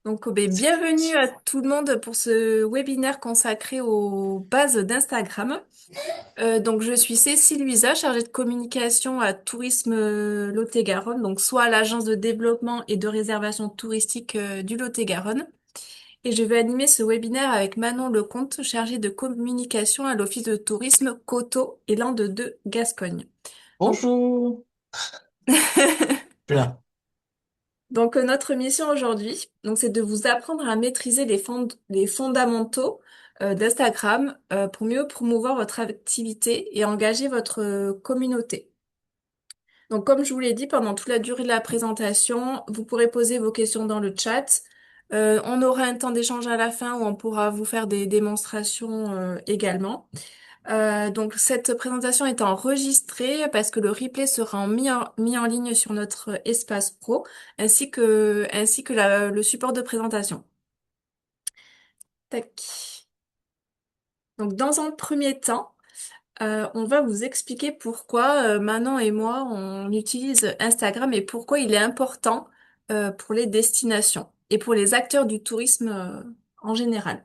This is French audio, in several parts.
Bienvenue à tout le monde pour ce webinaire consacré aux bases d'Instagram. Je suis Cécile Luisa, chargée de communication à Tourisme Lot-et-Garonne, donc soit à l'agence de développement et de réservation touristique du Lot-et-Garonne. Et je vais animer ce webinaire avec Manon Lecomte, chargée de communication à l'Office de tourisme Coteaux et Landes de Gascogne. Donc, Bonjour. Bien. Notre mission aujourd'hui, c'est de vous apprendre à maîtriser les fondamentaux d'Instagram pour mieux promouvoir votre activité et engager votre communauté. Donc, comme je vous l'ai dit, pendant toute la durée de la présentation, vous pourrez poser vos questions dans le chat. On aura un temps d'échange à la fin où on pourra vous faire des démonstrations également. Cette présentation est enregistrée parce que le replay sera mis en ligne sur notre espace pro ainsi que le support de présentation. Tac. Donc, dans un premier temps, on va vous expliquer pourquoi Manon et moi, on utilise Instagram et pourquoi il est important pour les destinations et pour les acteurs du tourisme en général.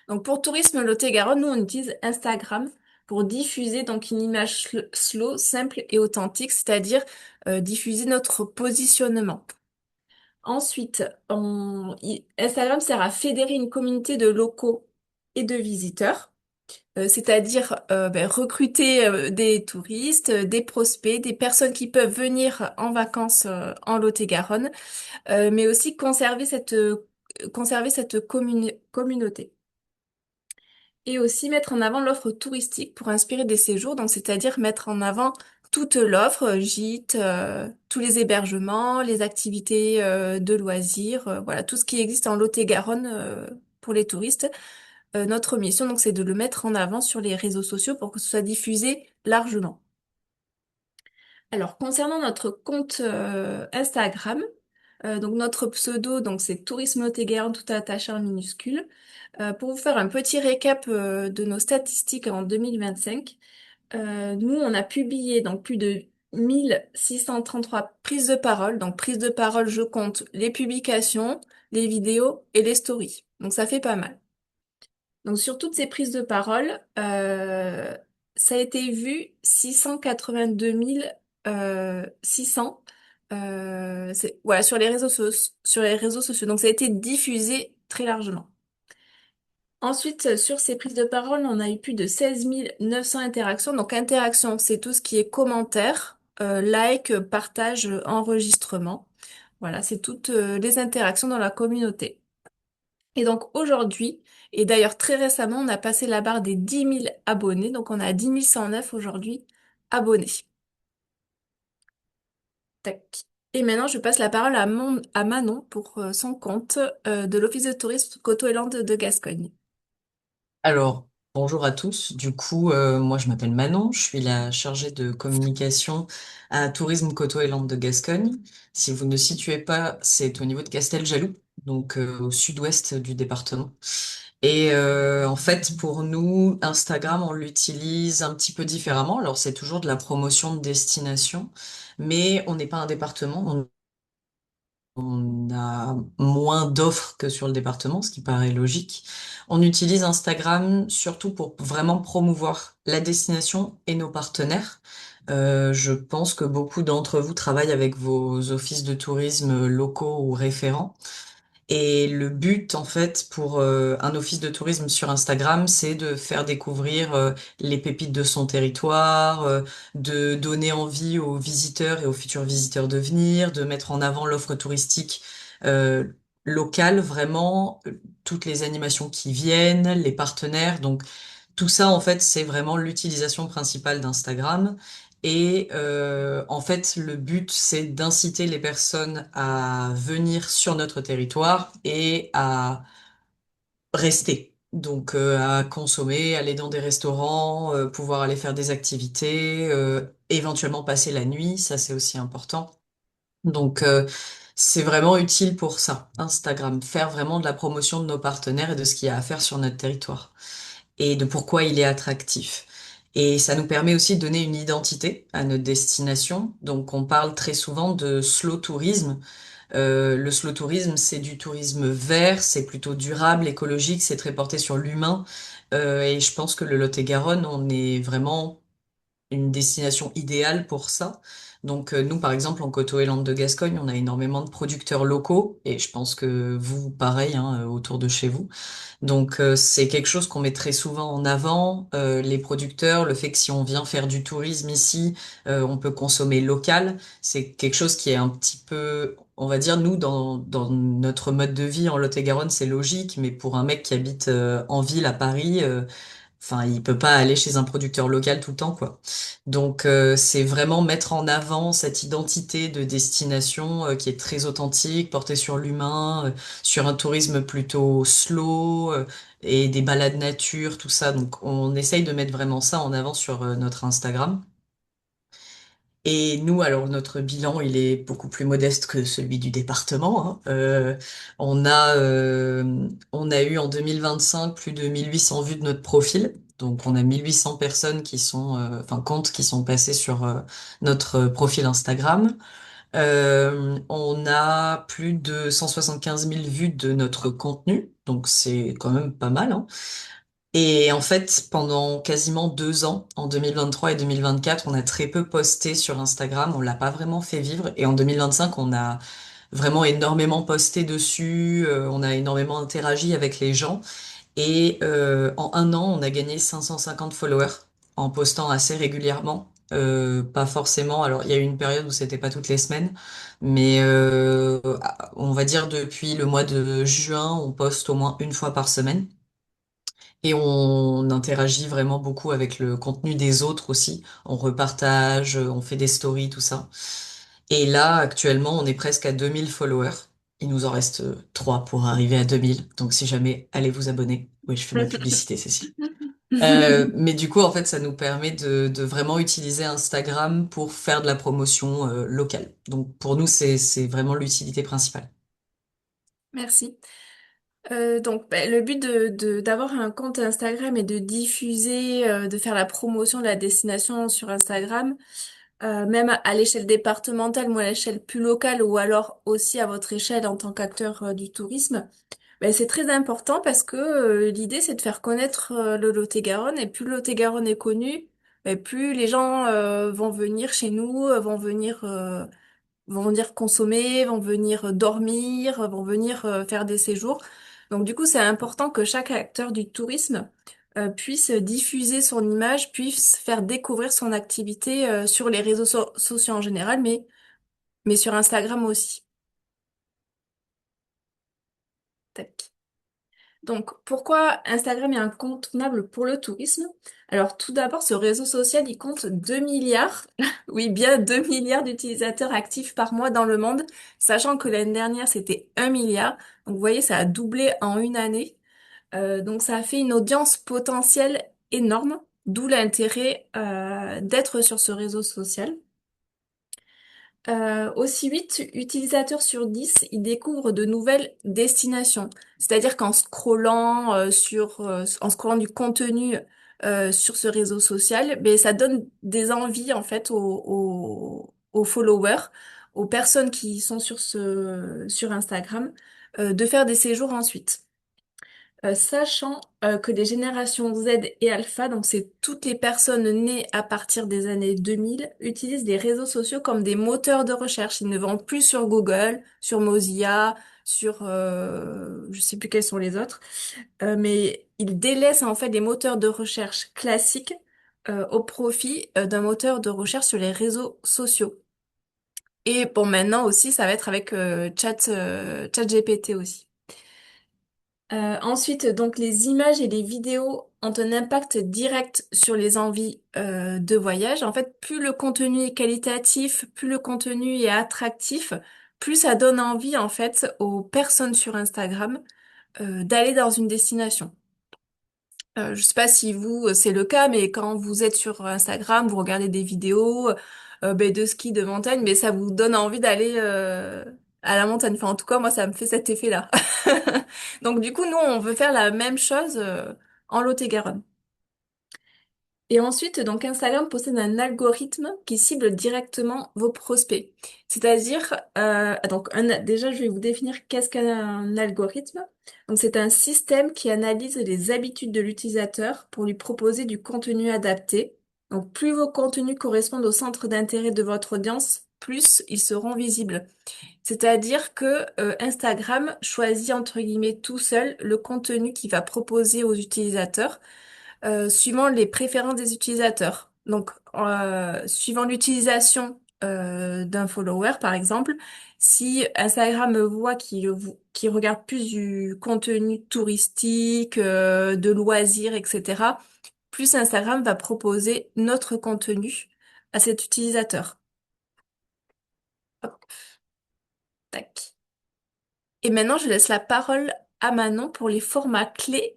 Donc pour Tourisme Lot-et-Garonne, nous on utilise Instagram pour diffuser donc une image slow, simple et authentique, c'est-à-dire diffuser notre positionnement. Ensuite, Instagram sert à fédérer une communauté de locaux et de visiteurs, c'est-à-dire recruter des touristes, des prospects, des personnes qui peuvent venir en vacances en Lot-et-Garonne, mais aussi conserver cette communauté. Et aussi mettre en avant l'offre touristique pour inspirer des séjours, donc c'est-à-dire mettre en avant toute l'offre, gîtes, tous les hébergements, les activités de loisirs, voilà, tout ce qui existe en Lot-et-Garonne pour les touristes. Notre mission, donc, c'est de le mettre en avant sur les réseaux sociaux pour que ce soit diffusé largement. Alors, concernant notre compte Instagram, donc notre pseudo, donc c'est Tourisme Lot-et-Garonne tout attaché en minuscule. Pour vous faire un petit récap de nos statistiques en 2025, nous on a publié donc plus de 1633 prises de parole. Donc prises de parole, je compte les publications, les vidéos et les stories. Donc ça fait pas mal. Donc sur toutes ces prises de parole, ça a été vu 682 600 voilà, sur les réseaux sociaux. Donc ça a été diffusé très largement. Ensuite, sur ces prises de parole, on a eu plus de 16 900 interactions. Donc interaction, c'est tout ce qui est commentaire, like, partage, enregistrement. Voilà, c'est toutes les interactions dans la communauté. Et donc aujourd'hui, et d'ailleurs très récemment, on a passé la barre des 10 000 abonnés. Donc on a 10 109 aujourd'hui abonnés. Tac. Et maintenant, je passe la parole à Manon pour son compte de l'Office de tourisme Coteaux-et-Landes de Gascogne. Alors, bonjour à tous. Du coup, moi, je m'appelle Manon. Je suis la chargée de communication à Tourisme Coteaux et Landes de Gascogne. Si vous ne situez pas, c'est au niveau de Casteljaloux, donc au sud-ouest du département. Et en fait, pour nous, Instagram, on l'utilise un petit peu différemment. Alors, c'est toujours de la promotion de destination, mais on n'est pas un département. On a moins d'offres que sur le département, ce qui paraît logique. On utilise Instagram surtout pour vraiment promouvoir la destination et nos partenaires. Je pense que beaucoup d'entre vous travaillent avec vos offices de tourisme locaux ou référents. Et le but, en fait, pour un office de tourisme sur Instagram, c'est de faire découvrir les pépites de son territoire, de donner envie aux visiteurs et aux futurs visiteurs de venir, de mettre en avant l'offre touristique euh, locale, vraiment, toutes les animations qui viennent, les partenaires. Donc, tout ça, en fait, c'est vraiment l'utilisation principale d'Instagram. Et en fait, le but, c'est d'inciter les personnes à venir sur notre territoire et à rester. Donc, à consommer, aller dans des restaurants, pouvoir aller faire des activités, éventuellement passer la nuit, ça c'est aussi important. Donc, c'est vraiment utile pour ça, Instagram, faire vraiment de la promotion de nos partenaires et de ce qu'il y a à faire sur notre territoire et de pourquoi il est attractif. Et ça nous permet aussi de donner une identité à notre destination. Donc, on parle très souvent de slow tourisme. Le slow tourisme, c'est du tourisme vert, c'est plutôt durable, écologique, c'est très porté sur l'humain. Et je pense que le Lot-et-Garonne, on est vraiment une destination idéale pour ça. Donc nous, par exemple, en Coteaux et Landes de Gascogne, on a énormément de producteurs locaux, et je pense que vous, pareil, hein, autour de chez vous. Donc c'est quelque chose qu'on met très souvent en avant, les producteurs, le fait que si on vient faire du tourisme ici, on peut consommer local. C'est quelque chose qui est un petit peu, on va dire, nous, dans notre mode de vie en Lot-et-Garonne, c'est logique, mais pour un mec qui habite en ville à Paris, enfin, il peut pas aller chez un producteur local tout le temps, quoi. Donc, c'est vraiment mettre en avant cette identité de destination qui est très authentique, portée sur l'humain, sur un tourisme plutôt slow et des balades nature, tout ça. Donc, on essaye de mettre vraiment ça en avant sur notre Instagram. Et nous, alors notre bilan, il est beaucoup plus modeste que celui du département, hein. On a eu en 2025 plus de 1800 vues de notre profil. Donc on a 1800 personnes qui sont, enfin comptes qui sont passées sur notre profil Instagram. On a plus de 175 000 vues de notre contenu. Donc c'est quand même pas mal, hein. Et en fait, pendant quasiment 2 ans, en 2023 et 2024, on a très peu posté sur Instagram, on l'a pas vraiment fait vivre. Et en 2025, on a vraiment énormément posté dessus, on a énormément interagi avec les gens. Et en un an, on a gagné 550 followers en postant assez régulièrement. Pas forcément, alors il y a eu une période où c'était pas toutes les semaines, mais on va dire depuis le mois de juin, on poste au moins une fois par semaine. Et on interagit vraiment beaucoup avec le contenu des autres aussi. On repartage, on fait des stories, tout ça. Et là, actuellement, on est presque à 2000 followers. Il nous en reste 3 pour arriver à 2000. Donc si jamais, allez vous abonner. Oui, je fais ma publicité, Cécile. Mais du coup, en fait, ça nous permet de vraiment utiliser Instagram pour faire de la promotion locale. Donc pour nous, c'est vraiment l'utilité principale. Merci. Donc, le but d'avoir un compte Instagram et de diffuser, de faire la promotion de la destination sur Instagram, même à l'échelle départementale ou à l'échelle plus locale ou alors aussi à votre échelle en tant qu'acteur du tourisme, c'est très important parce que l'idée c'est de faire connaître le Lot-et-Garonne et plus le Lot-et-Garonne est connu, plus les gens vont venir chez nous, vont venir consommer, vont venir dormir, vont venir faire des séjours. Donc du coup, c'est important que chaque acteur du tourisme puisse diffuser son image, puisse faire découvrir son activité sur les réseaux sociaux en général, mais sur Instagram aussi. Tac. Donc, pourquoi Instagram est incontournable pour le tourisme? Alors, tout d'abord, ce réseau social, il compte 2 milliards, oui, bien 2 milliards d'utilisateurs actifs par mois dans le monde, sachant que l'année dernière, c'était 1 milliard. Donc, vous voyez, ça a doublé en une année. Donc, ça a fait une audience potentielle énorme, d'où l'intérêt d'être sur ce réseau social. Aussi 8 utilisateurs sur 10, ils découvrent de nouvelles destinations. C'est-à-dire qu'en scrollant en scrollant du contenu sur ce réseau social, ça donne des envies en fait aux followers, aux personnes qui sont sur Instagram, de faire des séjours ensuite. Sachant que les générations Z et Alpha, donc c'est toutes les personnes nées à partir des années 2000, utilisent les réseaux sociaux comme des moteurs de recherche. Ils ne vont plus sur Google, sur Mozilla, je sais plus quels sont les autres, mais ils délaissent en fait des moteurs de recherche classiques au profit d'un moteur de recherche sur les réseaux sociaux. Et bon, maintenant aussi, ça va être avec ChatGPT aussi. Ensuite, donc les images et les vidéos ont un impact direct sur les envies de voyage. En fait, plus le contenu est qualitatif, plus le contenu est attractif, plus ça donne envie en fait aux personnes sur Instagram d'aller dans une destination. Je sais pas si vous c'est le cas, mais quand vous êtes sur Instagram, vous regardez des vidéos de ski, de montagne, mais ça vous donne envie d'aller à la montagne. Enfin, en tout cas, moi, ça me fait cet effet-là. Donc, du coup, nous, on veut faire la même chose en Lot-et-Garonne. Et ensuite, donc Instagram possède un algorithme qui cible directement vos prospects. C'est-à-dire, déjà, je vais vous définir qu'est-ce qu'un algorithme. Donc, c'est un système qui analyse les habitudes de l'utilisateur pour lui proposer du contenu adapté. Donc, plus vos contenus correspondent au centre d'intérêt de votre audience, plus ils seront visibles. C'est-à-dire que Instagram choisit entre guillemets tout seul le contenu qu'il va proposer aux utilisateurs suivant les préférences des utilisateurs. Donc, suivant l'utilisation d'un follower, par exemple, si Instagram voit qu'il regarde plus du contenu touristique, de loisirs, etc., plus Instagram va proposer notre contenu à cet utilisateur. Hop, tac. Et maintenant, je laisse la parole à Manon pour les formats clés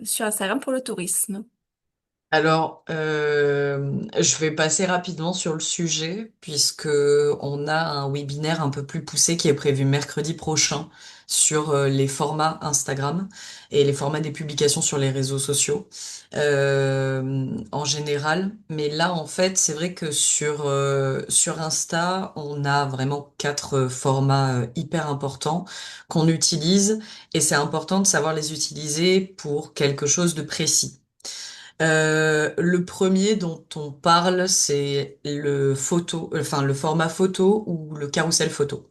sur Instagram pour le tourisme. Alors, je vais passer rapidement sur le sujet puisque on a un webinaire un peu plus poussé qui est prévu mercredi prochain sur les formats Instagram et les formats des publications sur les réseaux sociaux en général. Mais là, en fait, c'est vrai que sur Insta, on a vraiment quatre formats hyper importants qu'on utilise et c'est important de savoir les utiliser pour quelque chose de précis. Le premier dont on parle, c'est le photo, enfin le format photo ou le carrousel photo.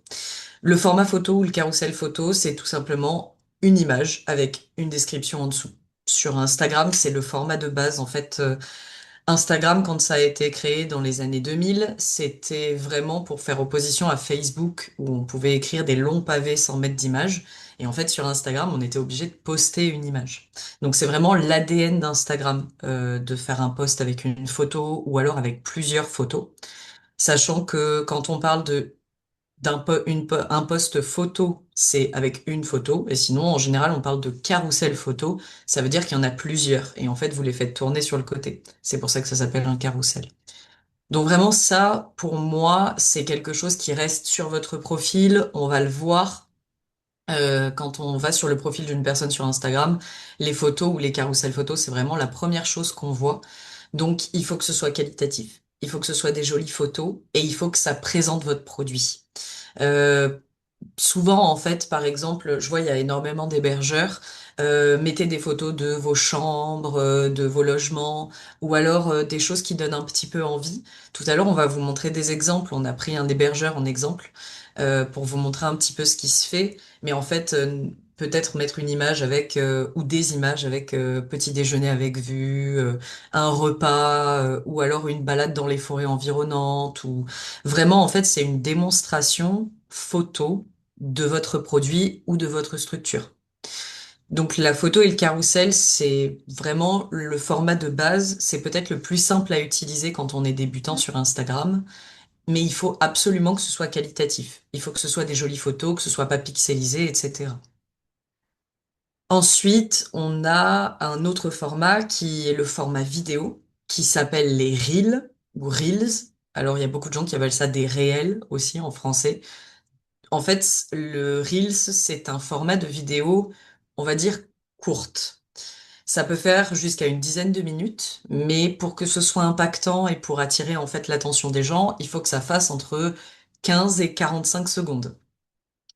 Le format photo ou le carrousel photo, c'est tout simplement une image avec une description en dessous. Sur Instagram, c'est le format de base. En fait, Instagram, quand ça a été créé dans les années 2000, c'était vraiment pour faire opposition à Facebook, où on pouvait écrire des longs pavés sans mettre d'image. Et en fait, sur Instagram, on était obligé de poster une image. Donc c'est vraiment l'ADN d'Instagram, de faire un post avec une photo ou alors avec plusieurs photos. Sachant que quand on parle de un post photo, c'est avec une photo, et sinon, en général, on parle de carrousel photo, ça veut dire qu'il y en a plusieurs, et en fait, vous les faites tourner sur le côté. C'est pour ça que ça s'appelle un carrousel. Donc vraiment, ça, pour moi, c'est quelque chose qui reste sur votre profil, on va le voir. Quand on va sur le profil d'une personne sur Instagram, les photos ou les carousels photos, c'est vraiment la première chose qu'on voit. Donc, il faut que ce soit qualitatif. Il faut que ce soit des jolies photos et il faut que ça présente votre produit. Euh, Souvent, en fait, par exemple, je vois, il y a énormément d'hébergeurs. Mettez des photos de vos chambres, de vos logements, ou alors des choses qui donnent un petit peu envie. Tout à l'heure, on va vous montrer des exemples. On a pris un hébergeur en exemple pour vous montrer un petit peu ce qui se fait. Mais en fait, peut-être mettre une image avec, ou des images avec petit déjeuner avec vue, un repas, ou alors une balade dans les forêts environnantes, ou vraiment, en fait, c'est une démonstration photo de votre produit ou de votre structure. Donc la photo et le carrousel, c'est vraiment le format de base. C'est peut-être le plus simple à utiliser quand on est débutant sur Instagram, mais il faut absolument que ce soit qualitatif. Il faut que ce soit des jolies photos, que ce soit pas pixelisé, etc. Ensuite, on a un autre format qui est le format vidéo, qui s'appelle les Reels ou Reels. Alors il y a beaucoup de gens qui appellent ça des réels aussi en français. En fait, le Reels, c'est un format de vidéo, on va dire, courte. Ça peut faire jusqu'à une dizaine de minutes, mais pour que ce soit impactant et pour attirer en fait l'attention des gens, il faut que ça fasse entre 15 et 45 secondes.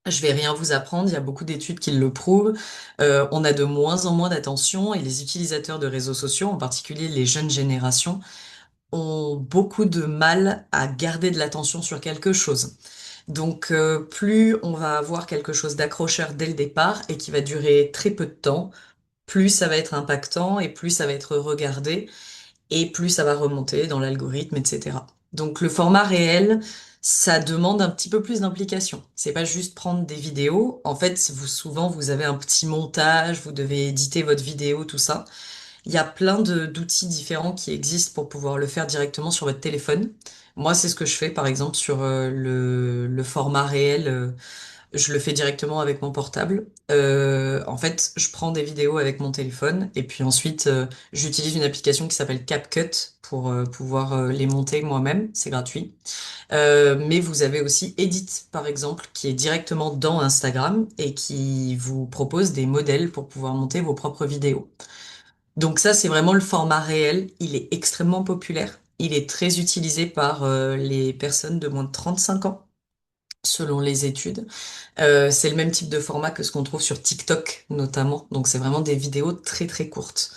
Je vais rien vous apprendre, il y a beaucoup d'études qui le prouvent. On a de moins en moins d'attention et les utilisateurs de réseaux sociaux, en particulier les jeunes générations, ont beaucoup de mal à garder de l'attention sur quelque chose. Donc, plus on va avoir quelque chose d'accrocheur dès le départ et qui va durer très peu de temps, plus ça va être impactant et plus ça va être regardé et plus ça va remonter dans l'algorithme, etc. Donc, le format réel, ça demande un petit peu plus d'implication. C'est pas juste prendre des vidéos. En fait, souvent, vous avez un petit montage, vous devez éditer votre vidéo, tout ça. Il y a plein d'outils différents qui existent pour pouvoir le faire directement sur votre téléphone. Moi, c'est ce que je fais, par exemple, sur le format réel. Je le fais directement avec mon portable. En fait, je prends des vidéos avec mon téléphone et puis ensuite, j'utilise une application qui s'appelle CapCut pour pouvoir les monter moi-même. C'est gratuit. Mais vous avez aussi Edit, par exemple, qui est directement dans Instagram et qui vous propose des modèles pour pouvoir monter vos propres vidéos. Donc ça, c'est vraiment le format réel. Il est extrêmement populaire. Il est très utilisé par les personnes de moins de 35 ans, selon les études. C'est le même type de format que ce qu'on trouve sur TikTok, notamment. Donc c'est vraiment des vidéos très très courtes.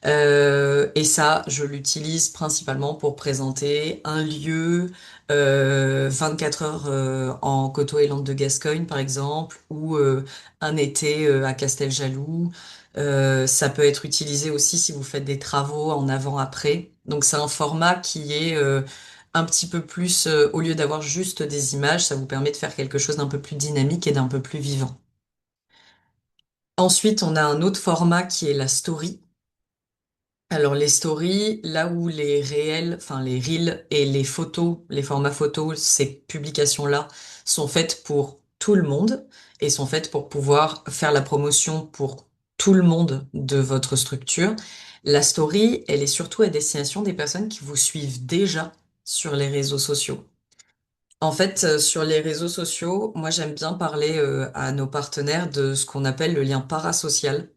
Et ça, je l'utilise principalement pour présenter un lieu 24 heures en Coteaux et Landes de Gascogne, par exemple, ou un été à Casteljaloux. Ça peut être utilisé aussi si vous faites des travaux en avant-après. Donc c'est un format qui est un petit peu plus, au lieu d'avoir juste des images, ça vous permet de faire quelque chose d'un peu plus dynamique et d'un peu plus vivant. Ensuite, on a un autre format qui est la story. Alors les stories, là où les réels, enfin les reels et les photos, les formats photos, ces publications-là sont faites pour tout le monde et sont faites pour pouvoir faire la promotion pour tout le monde de votre structure. La story, elle est surtout à destination des personnes qui vous suivent déjà sur les réseaux sociaux. En fait, sur les réseaux sociaux, moi j'aime bien parler à nos partenaires de ce qu'on appelle le lien parasocial.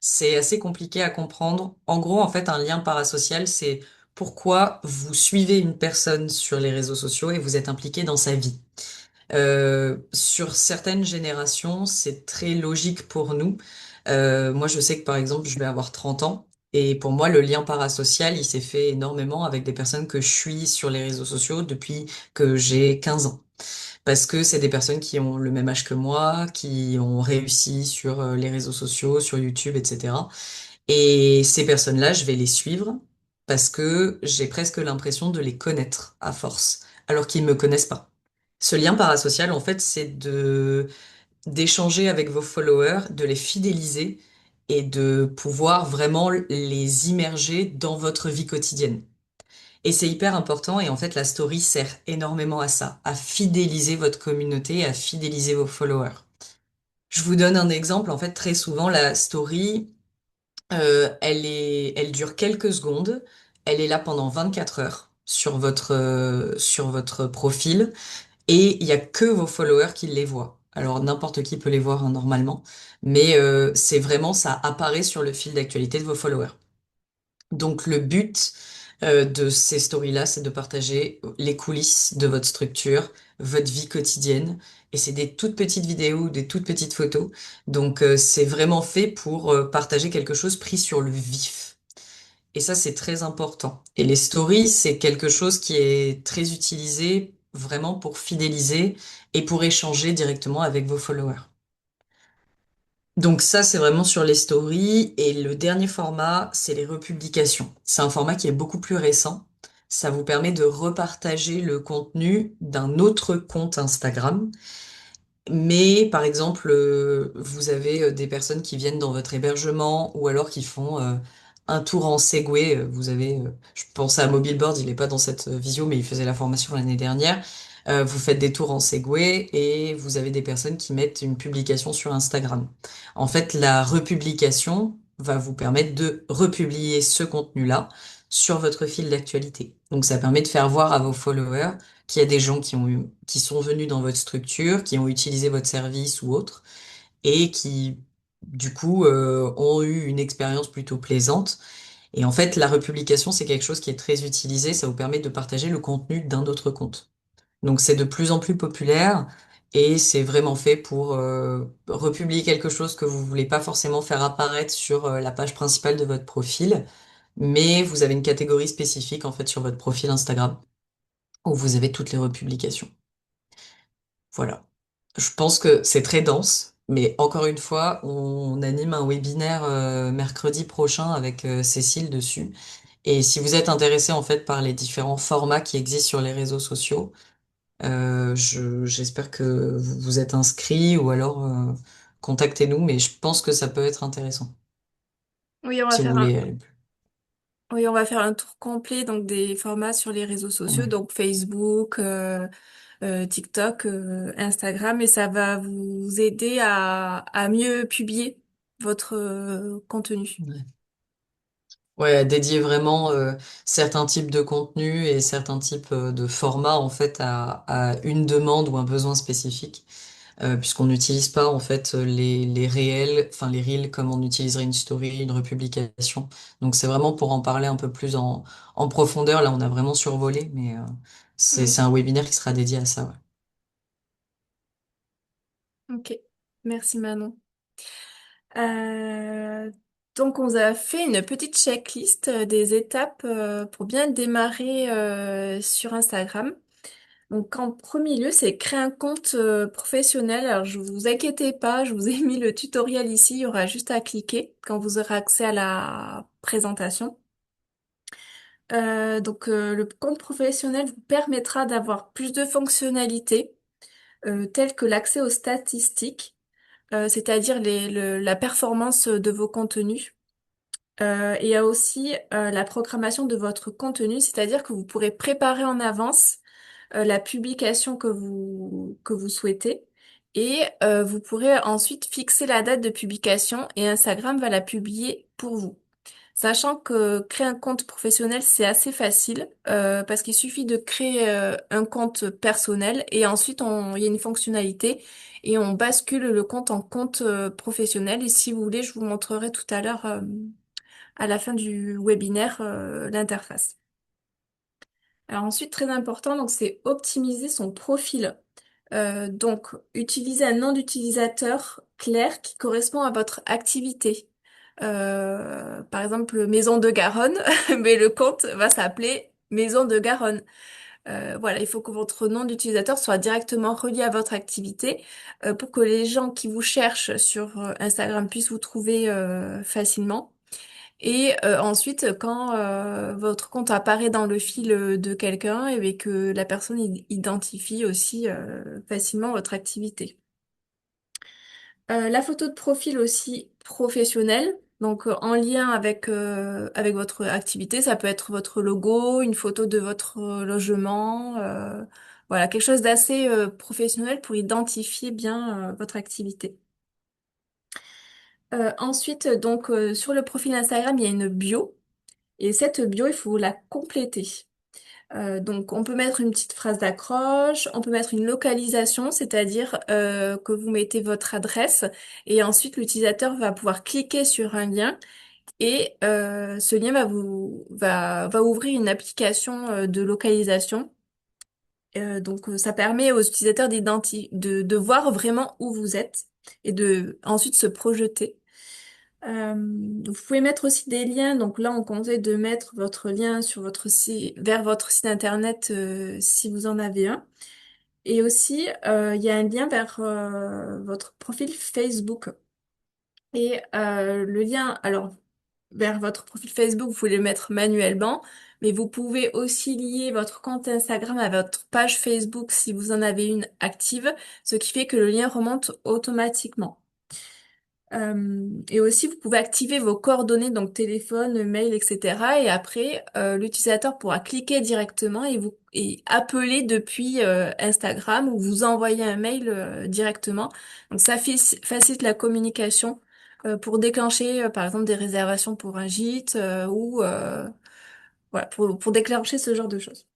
C'est assez compliqué à comprendre. En gros, en fait, un lien parasocial, c'est pourquoi vous suivez une personne sur les réseaux sociaux et vous êtes impliqué dans sa vie. Sur certaines générations, c'est très logique pour nous. Moi, je sais que par exemple, je vais avoir 30 ans et pour moi, le lien parasocial, il s'est fait énormément avec des personnes que je suis sur les réseaux sociaux depuis que j'ai 15 ans. Parce que c'est des personnes qui ont le même âge que moi, qui ont réussi sur les réseaux sociaux, sur YouTube, etc. Et ces personnes-là, je vais les suivre parce que j'ai presque l'impression de les connaître à force, alors qu'ils me connaissent pas. Ce lien parasocial, en fait, c'est de d'échanger avec vos followers, de les fidéliser et de pouvoir vraiment les immerger dans votre vie quotidienne. Et c'est hyper important et en fait, la story sert énormément à ça, à fidéliser votre communauté, à fidéliser vos followers. Je vous donne un exemple, en fait, très souvent, la story, elle dure quelques secondes. Elle est là pendant 24 heures sur votre profil et il y a que vos followers qui les voient. Alors n'importe qui peut les voir hein, normalement, mais c'est vraiment ça apparaît sur le fil d'actualité de vos followers. Donc le but de ces stories-là, c'est de partager les coulisses de votre structure, votre vie quotidienne. Et c'est des toutes petites vidéos, des toutes petites photos. Donc c'est vraiment fait pour partager quelque chose pris sur le vif. Et ça, c'est très important. Et les stories, c'est quelque chose qui est très utilisé vraiment pour fidéliser et pour échanger directement avec vos followers. Donc ça, c'est vraiment sur les stories. Et le dernier format, c'est les republications. C'est un format qui est beaucoup plus récent. Ça vous permet de repartager le contenu d'un autre compte Instagram. Mais par exemple, vous avez des personnes qui viennent dans votre hébergement ou alors qui font un tour en Segway. Vous avez, je pense à Mobileboard, il n'est pas dans cette visio, mais il faisait la formation l'année dernière. Vous faites des tours en Segway et vous avez des personnes qui mettent une publication sur Instagram. En fait, la republication va vous permettre de republier ce contenu-là sur votre fil d'actualité. Donc ça permet de faire voir à vos followers qu'il y a des gens qui sont venus dans votre structure, qui ont utilisé votre service ou autre, et qui, du coup, ont eu une expérience plutôt plaisante. Et en fait, la republication, c'est quelque chose qui est très utilisé. Ça vous permet de partager le contenu d'un autre compte. Donc, c'est de plus en plus populaire et c'est vraiment fait pour republier quelque chose que vous voulez pas forcément faire apparaître sur la page principale de votre profil, mais vous avez une catégorie spécifique en fait sur votre profil Instagram où vous avez toutes les republications. Voilà. Je pense que c'est très dense, mais encore une fois, on anime un webinaire mercredi prochain avec Cécile dessus. Et si vous êtes intéressé en fait par les différents formats qui existent sur les réseaux sociaux, j'espère que vous vous êtes inscrit ou alors contactez-nous, mais je pense que ça peut être intéressant Oui, on va si vous faire voulez aller plus. oui, on va faire un tour complet donc des formats sur les réseaux sociaux, Ouais. donc Facebook, TikTok, Instagram, et ça va vous aider à mieux publier votre contenu. Ouais. Ouais, dédier vraiment certains types de contenus et certains types de formats en fait à une demande ou un besoin spécifique. puisqu'on n'utilise pas en fait les réels, enfin les reels comme on utiliserait une story, une republication. Donc c'est vraiment pour en parler un peu plus en profondeur. Là, on a vraiment survolé, mais c'est Mm. un webinaire qui sera dédié à ça. Ouais. Ok, merci Manon. Euh, donc, on a fait une petite checklist des étapes pour bien démarrer sur Instagram. Donc, en premier lieu, c'est créer un compte professionnel. Alors, je vous inquiétez pas, je vous ai mis le tutoriel ici. Il y aura juste à cliquer quand vous aurez accès à la présentation. Le compte professionnel vous permettra d'avoir plus de fonctionnalités telles que l'accès aux statistiques, c'est-à-dire la performance de vos contenus. Il y a aussi la programmation de votre contenu, c'est-à-dire que vous pourrez préparer en avance la publication que vous souhaitez et vous pourrez ensuite fixer la date de publication et Instagram va la publier pour vous. Sachant que créer un compte professionnel, c'est assez facile parce qu'il suffit de créer un compte personnel et ensuite il y a une fonctionnalité et on bascule le compte en compte professionnel. Et si vous voulez, je vous montrerai tout à l'heure à la fin du webinaire l'interface. Alors ensuite, très important, donc c'est optimiser son profil. Donc, utilisez un nom d'utilisateur clair qui correspond à votre activité. Par exemple, Maison de Garonne, mais le compte va s'appeler Maison de Garonne. Voilà, il faut que votre nom d'utilisateur soit directement relié à votre activité pour que les gens qui vous cherchent sur Instagram puissent vous trouver facilement. Et ensuite, quand votre compte apparaît dans le fil de quelqu'un, et bien que la personne identifie aussi facilement votre activité. La photo de profil aussi professionnelle, donc en lien avec votre activité, ça peut être votre logo, une photo de votre logement, voilà, quelque chose d'assez professionnel pour identifier bien votre activité. Ensuite, sur le profil Instagram, il y a une bio. Et cette bio, il faut la compléter. Donc, on peut mettre une petite phrase d'accroche, on peut mettre une localisation, c'est-à-dire que vous mettez votre adresse et ensuite l'utilisateur va pouvoir cliquer sur un lien et ce lien va ouvrir une application de localisation. Ça permet aux utilisateurs de voir vraiment où vous êtes et de ensuite se projeter. Vous pouvez mettre aussi des liens. Donc là, on conseille de mettre votre lien sur votre site, vers votre site internet si vous en avez un. Et aussi, il y a un lien vers votre profil Facebook. Et le lien, alors, vers votre profil Facebook, vous pouvez le mettre manuellement, mais vous pouvez aussi lier votre compte Instagram à votre page Facebook si vous en avez une active, ce qui fait que le lien remonte automatiquement. Et aussi, vous pouvez activer vos coordonnées, donc téléphone, mail, etc. Et après, l'utilisateur pourra cliquer directement et appeler depuis Instagram ou vous envoyer un mail directement. Donc ça facilite la communication pour déclencher, par exemple, des réservations pour un gîte ou voilà, pour déclencher ce genre de choses.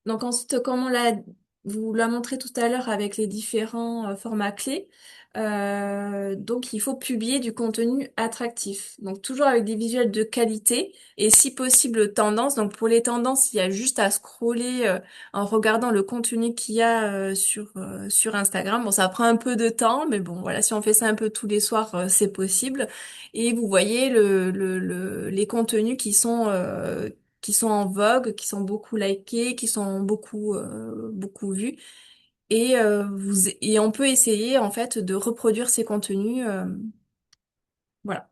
Donc ensuite, comme vous l'a montré tout à l'heure avec les différents formats clés, donc il faut publier du contenu attractif. Donc toujours avec des visuels de qualité et si possible tendance. Donc pour les tendances, il y a juste à scroller en regardant le contenu qu'il y a sur Instagram. Bon, ça prend un peu de temps, mais bon, voilà, si on fait ça un peu tous les soirs, c'est possible. Et vous voyez les contenus qui sont en vogue, qui sont beaucoup likés, qui sont beaucoup vus. Et on peut essayer en fait de reproduire ces contenus. Voilà.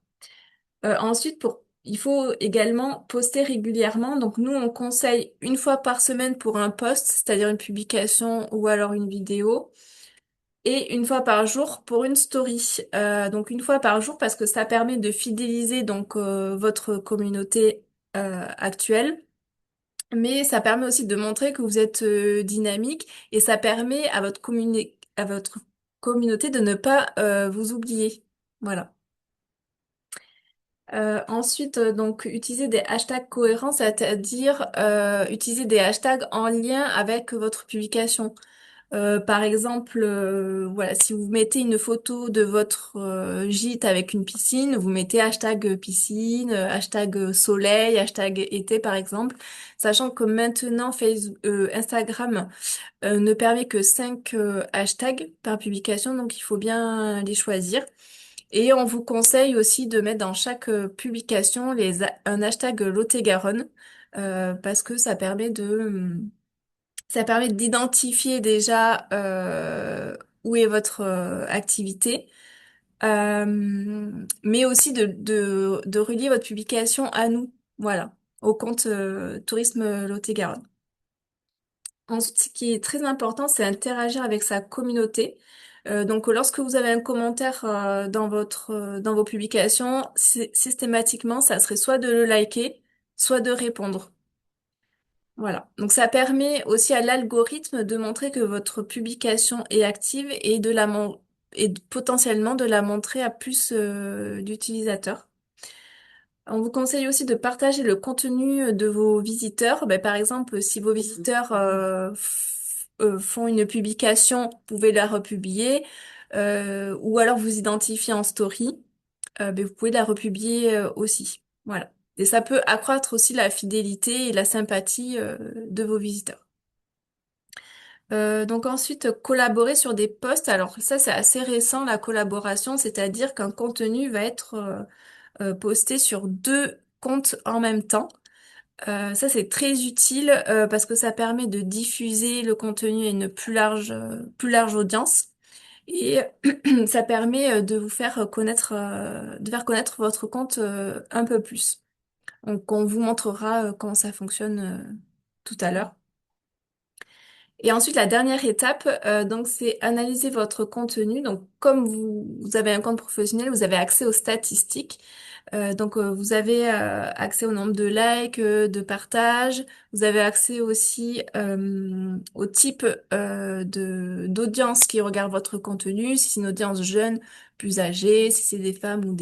Ensuite, il faut également poster régulièrement. Donc nous, on conseille une fois par semaine pour un post, c'est-à-dire une publication ou alors une vidéo, et une fois par jour pour une story. Donc une fois par jour parce que ça permet de fidéliser votre communauté actuelle. Mais ça permet aussi de montrer que vous êtes dynamique et ça permet à votre communauté de ne pas vous oublier. Voilà. Ensuite, donc, utiliser des hashtags cohérents, c'est-à-dire utiliser des hashtags en lien avec votre publication. Par exemple, voilà, si vous mettez une photo de votre gîte avec une piscine, vous mettez hashtag piscine, hashtag soleil, hashtag été par exemple, sachant que maintenant Instagram ne permet que 5 hashtags par publication, donc il faut bien les choisir. Et on vous conseille aussi de mettre dans chaque publication un hashtag Lot-et-Garonne, parce que ça permet d'identifier déjà où est votre activité, mais aussi de relier votre publication à nous, voilà, au compte Tourisme Lot-et-Garonne. Ensuite, ce qui est très important, c'est interagir avec sa communauté. Donc, lorsque vous avez un commentaire dans vos publications, systématiquement, ça serait soit de le liker, soit de répondre. Voilà. Donc ça permet aussi à l'algorithme de montrer que votre publication est active et potentiellement de la montrer à plus d'utilisateurs. On vous conseille aussi de partager le contenu de vos visiteurs. Ben, par exemple, si vos visiteurs font une publication, vous pouvez la republier, ou alors vous identifier en story, ben, vous pouvez la republier aussi. Voilà. Et ça peut accroître aussi la fidélité et la sympathie de vos visiteurs. Donc ensuite, collaborer sur des posts. Alors ça, c'est assez récent, la collaboration, c'est-à-dire qu'un contenu va être posté sur deux comptes en même temps. Ça, c'est très utile parce que ça permet de diffuser le contenu à une plus large audience. Et ça permet de vous faire connaître, de faire connaître votre compte un peu plus. Donc, on vous montrera comment ça fonctionne tout à l'heure. Et ensuite, la dernière étape, donc, c'est analyser votre contenu. Donc, comme vous avez un compte professionnel, vous avez accès aux statistiques. Donc, vous avez accès au nombre de likes, de partages. Vous avez accès aussi au type d'audience qui regarde votre contenu. Si c'est une audience jeune, plus âgée, si c'est des femmes ou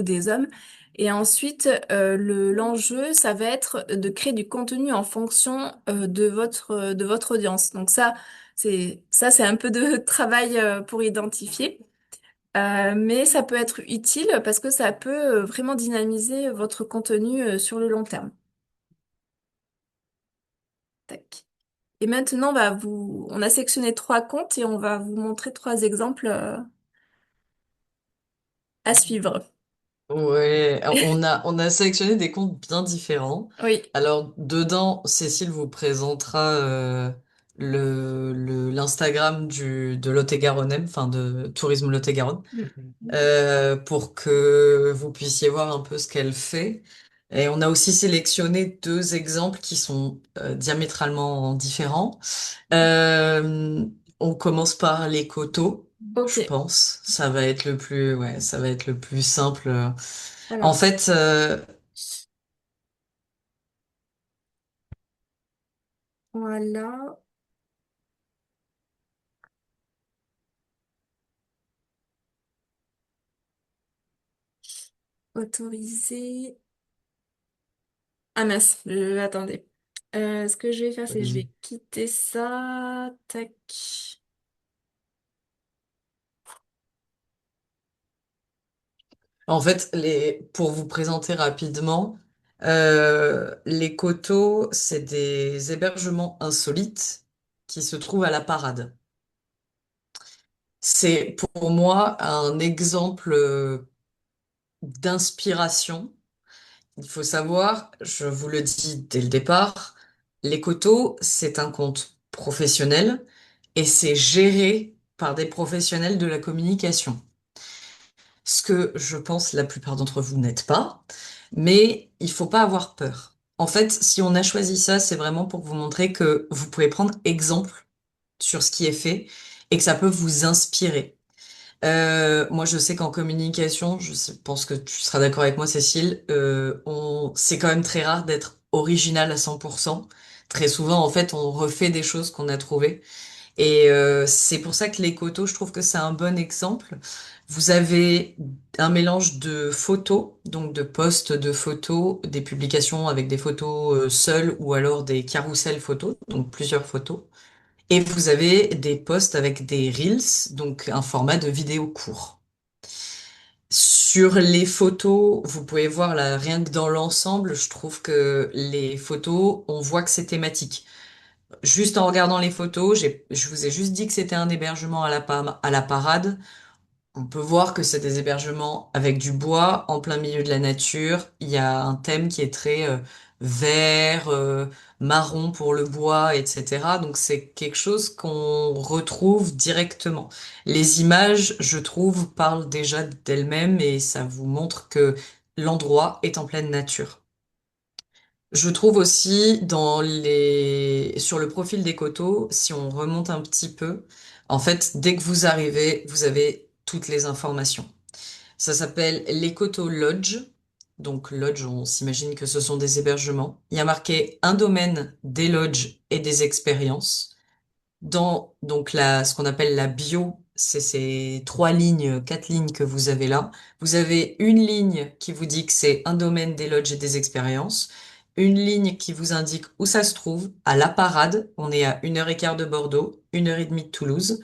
des hommes. Et ensuite, l'enjeu, ça va être de créer du contenu en fonction de votre audience. Donc c'est un peu de travail pour identifier, mais ça peut être utile parce que ça peut vraiment dynamiser votre contenu sur le long terme. Tac. Et maintenant, on a sectionné trois comptes et on va vous montrer trois exemples à suivre. Ouais, on a sélectionné des comptes bien différents. Oui. Alors, dedans, Cécile vous présentera l'Instagram de Lot-et-Garonne, enfin de Tourisme Lot-et-Garonne, pour que vous puissiez voir un peu ce qu'elle fait. Et on a aussi sélectionné deux exemples qui sont diamétralement différents. Euh, on commence par les coteaux, Ok. je pense. Ça va être le plus, ouais, ça va être le plus simple. En Alors, fait, voilà. Autoriser. Ah mince, attendez. Ce que je vais faire, c'est que je vais quitter ça. Tac. pour vous présenter rapidement, les coteaux, c'est des hébergements insolites qui se trouvent à la parade. C'est pour moi un exemple d'inspiration. Il faut savoir, je vous le dis dès le départ, les coteaux, c'est un compte professionnel et c'est géré par des professionnels de la communication. Ce que je pense la plupart d'entre vous n'êtes pas, mais il faut pas avoir peur. En fait, si on a choisi ça, c'est vraiment pour vous montrer que vous pouvez prendre exemple sur ce qui est fait et que ça peut vous inspirer. Moi, je sais qu'en communication, pense que tu seras d'accord avec moi, Cécile, c'est quand même très rare d'être original à 100%. Très souvent, en fait, on refait des choses qu'on a trouvées. Et c'est pour ça que les coteaux, je trouve que c'est un bon exemple. Vous avez un mélange de photos, donc de posts de photos, des publications avec des photos seules ou alors des carousels photos, donc plusieurs photos. Et vous avez des posts avec des Reels, donc un format de vidéo court. Sur les photos, vous pouvez voir là, rien que dans l'ensemble, je trouve que les photos, on voit que c'est thématique. Juste en regardant les photos, je vous ai juste dit que c'était un hébergement à la parade. On peut voir que c'est des hébergements avec du bois en plein milieu de la nature. Il y a un thème qui est très vert, marron pour le bois, etc. Donc c'est quelque chose qu'on retrouve directement. Les images, je trouve, parlent déjà d'elles-mêmes et ça vous montre que l'endroit est en pleine nature. Je trouve aussi sur le profil des coteaux, si on remonte un petit peu, en fait, dès que vous arrivez, vous avez toutes les informations. Ça s'appelle les coteaux lodge. Donc lodge, on s'imagine que ce sont des hébergements. Il y a marqué un domaine, des lodges et des expériences. Dans donc ce qu'on appelle la bio, c'est ces trois lignes, quatre lignes que vous avez là. Vous avez une ligne qui vous dit que c'est un domaine, des lodges et des expériences. Une ligne qui vous indique où ça se trouve, à La Parade. On est à 1 heure et quart de Bordeaux, 1 heure et demie de Toulouse.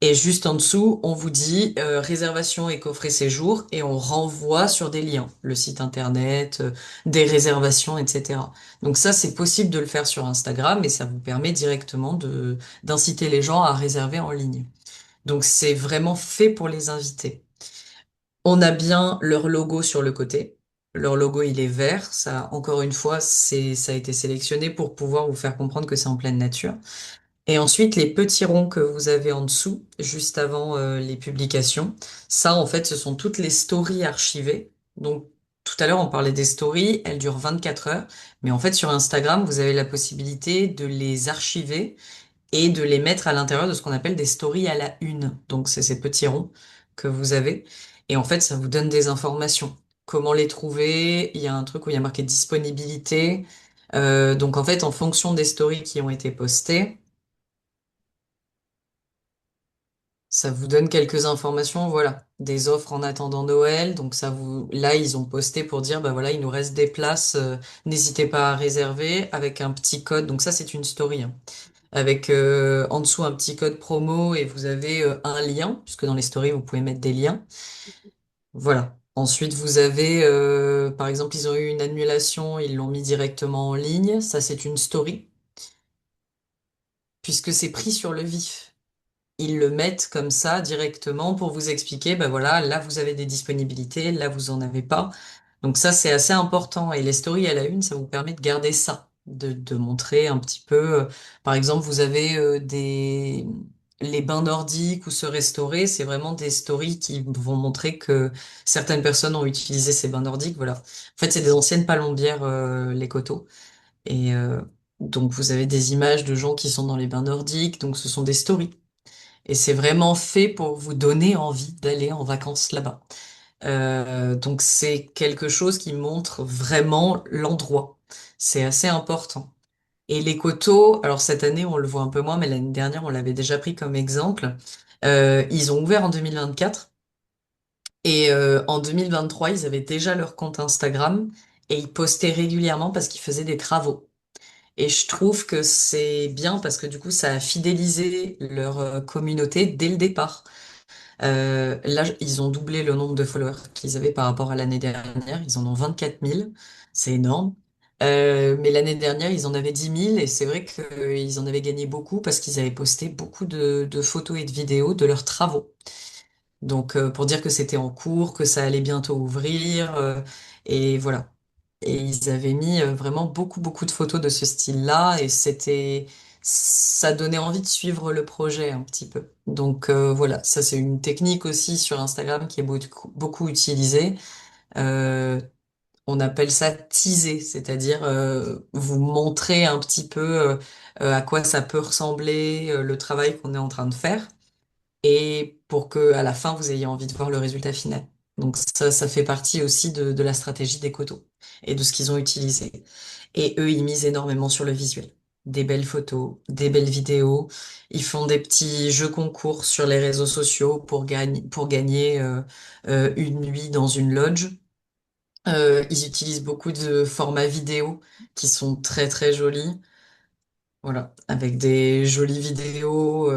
Et juste en dessous, on vous dit réservation et coffret séjour et on renvoie sur des liens, le site internet, des réservations, etc. Donc ça, c'est possible de le faire sur Instagram et ça vous permet directement d'inciter les gens à réserver en ligne. Donc c'est vraiment fait pour les invités. On a bien leur logo sur le côté. Leur logo, il est vert. Ça, encore une fois, ça a été sélectionné pour pouvoir vous faire comprendre que c'est en pleine nature. Et ensuite, les petits ronds que vous avez en dessous, juste avant les publications, ça, en fait, ce sont toutes les stories archivées. Donc, tout à l'heure, on parlait des stories, elles durent 24 heures, mais en fait, sur Instagram, vous avez la possibilité de les archiver et de les mettre à l'intérieur de ce qu'on appelle des stories à la une. Donc, c'est ces petits ronds que vous avez. Et en fait, ça vous donne des informations. Comment les trouver? Il y a un truc où il y a marqué disponibilité. Donc, en fait, en fonction des stories qui ont été postées, ça vous donne quelques informations, voilà, des offres en attendant Noël. Donc là, ils ont posté pour dire, bah voilà, il nous reste des places, n'hésitez pas à réserver avec un petit code. Donc ça, c'est une story, hein. Avec en dessous un petit code promo et vous avez un lien, puisque dans les stories, vous pouvez mettre des liens. Voilà. Ensuite, vous avez, par exemple, ils ont eu une annulation, ils l'ont mis directement en ligne. Ça, c'est une story, puisque c'est pris sur le vif. Ils le mettent comme ça directement pour vous expliquer, ben voilà, là vous avez des disponibilités, là vous en avez pas. Donc ça c'est assez important et les stories à la une, ça vous permet de garder ça, de montrer un petit peu. Par exemple, vous avez des les bains nordiques ou se restaurer, c'est vraiment des stories qui vont montrer que certaines personnes ont utilisé ces bains nordiques. Voilà. En fait, c'est des anciennes palombières les coteaux et donc vous avez des images de gens qui sont dans les bains nordiques. Donc ce sont des stories. Et c'est vraiment fait pour vous donner envie d'aller en vacances là-bas. Donc c'est quelque chose qui montre vraiment l'endroit. C'est assez important. Et les coteaux, alors cette année on le voit un peu moins, mais l'année dernière on l'avait déjà pris comme exemple. Ils ont ouvert en 2024 et en 2023 ils avaient déjà leur compte Instagram et ils postaient régulièrement parce qu'ils faisaient des travaux. Et je trouve que c'est bien parce que du coup ça a fidélisé leur communauté dès le départ. Là, ils ont doublé le nombre de followers qu'ils avaient par rapport à l'année dernière. Ils en ont 24 000. C'est énorme. Mais l'année dernière, ils en avaient 10 000 et c'est vrai qu'ils en avaient gagné beaucoup parce qu'ils avaient posté beaucoup de photos et de vidéos de leurs travaux. Donc, pour dire que c'était en cours, que ça allait bientôt ouvrir, et voilà. Et ils avaient mis vraiment beaucoup, beaucoup de photos de ce style-là, et ça donnait envie de suivre le projet un petit peu. Donc voilà, ça c'est une technique aussi sur Instagram qui est beaucoup, beaucoup utilisée. Euh, on appelle ça teaser, c'est-à-dire vous montrer un petit peu à quoi ça peut ressembler, le travail qu'on est en train de faire et pour que à la fin vous ayez envie de voir le résultat final. Donc ça fait partie aussi de la stratégie des coteaux et de ce qu'ils ont utilisé. Et eux, ils misent énormément sur le visuel. Des belles photos, des belles vidéos. Ils font des petits jeux concours sur les réseaux sociaux pour gagner une nuit dans une lodge. Ils utilisent beaucoup de formats vidéo qui sont très très jolis. Voilà, avec des jolies vidéos.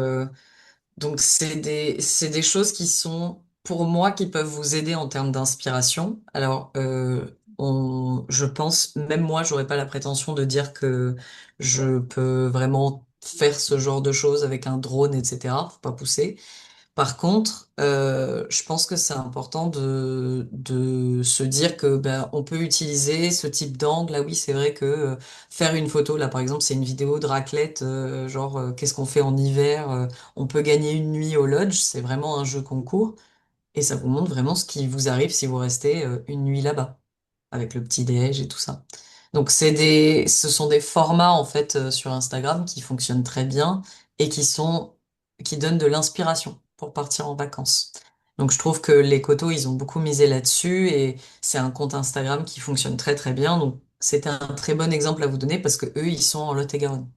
Donc c'est des choses qui sont pour moi qui peuvent vous aider en termes d'inspiration. Alors je pense même moi j'aurais pas la prétention de dire que je peux vraiment faire ce genre de choses avec un drone, etc. Faut pas pousser. Par contre, je pense que c'est important de se dire que ben, on peut utiliser ce type d'angle. Ah oui, c'est vrai que faire une photo, là par exemple, c'est une vidéo de raclette, genre qu'est-ce qu'on fait en hiver, on peut gagner une nuit au lodge, c'est vraiment un jeu concours, et ça vous montre vraiment ce qui vous arrive si vous restez une nuit là-bas avec le petit déj et tout ça. Donc ce sont des formats en fait sur Instagram qui fonctionnent très bien et qui donnent de l'inspiration pour partir en vacances. Donc je trouve que les Cotos, ils ont beaucoup misé là-dessus et c'est un compte Instagram qui fonctionne très très bien. Donc c'était un très bon exemple à vous donner parce que eux, ils sont en Lot-et-Garonne.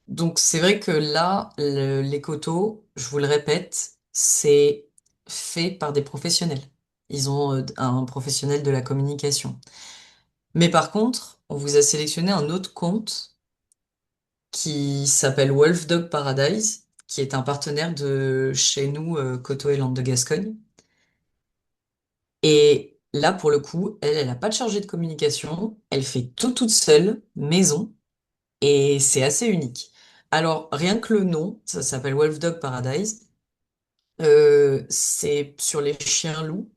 Donc c'est vrai que là, les Cotos, je vous le répète, c'est fait par des professionnels. Ils ont un professionnel de la communication. Mais par contre, on vous a sélectionné un autre compte qui s'appelle Wolf Dog Paradise, qui est un partenaire de chez nous, Coteau et Landes de Gascogne. Et là, pour le coup, elle n'a pas de chargée de communication, elle fait tout toute seule, maison, et c'est assez unique. Alors, rien que le nom, ça s'appelle Wolf Dog Paradise, c'est sur les chiens loups.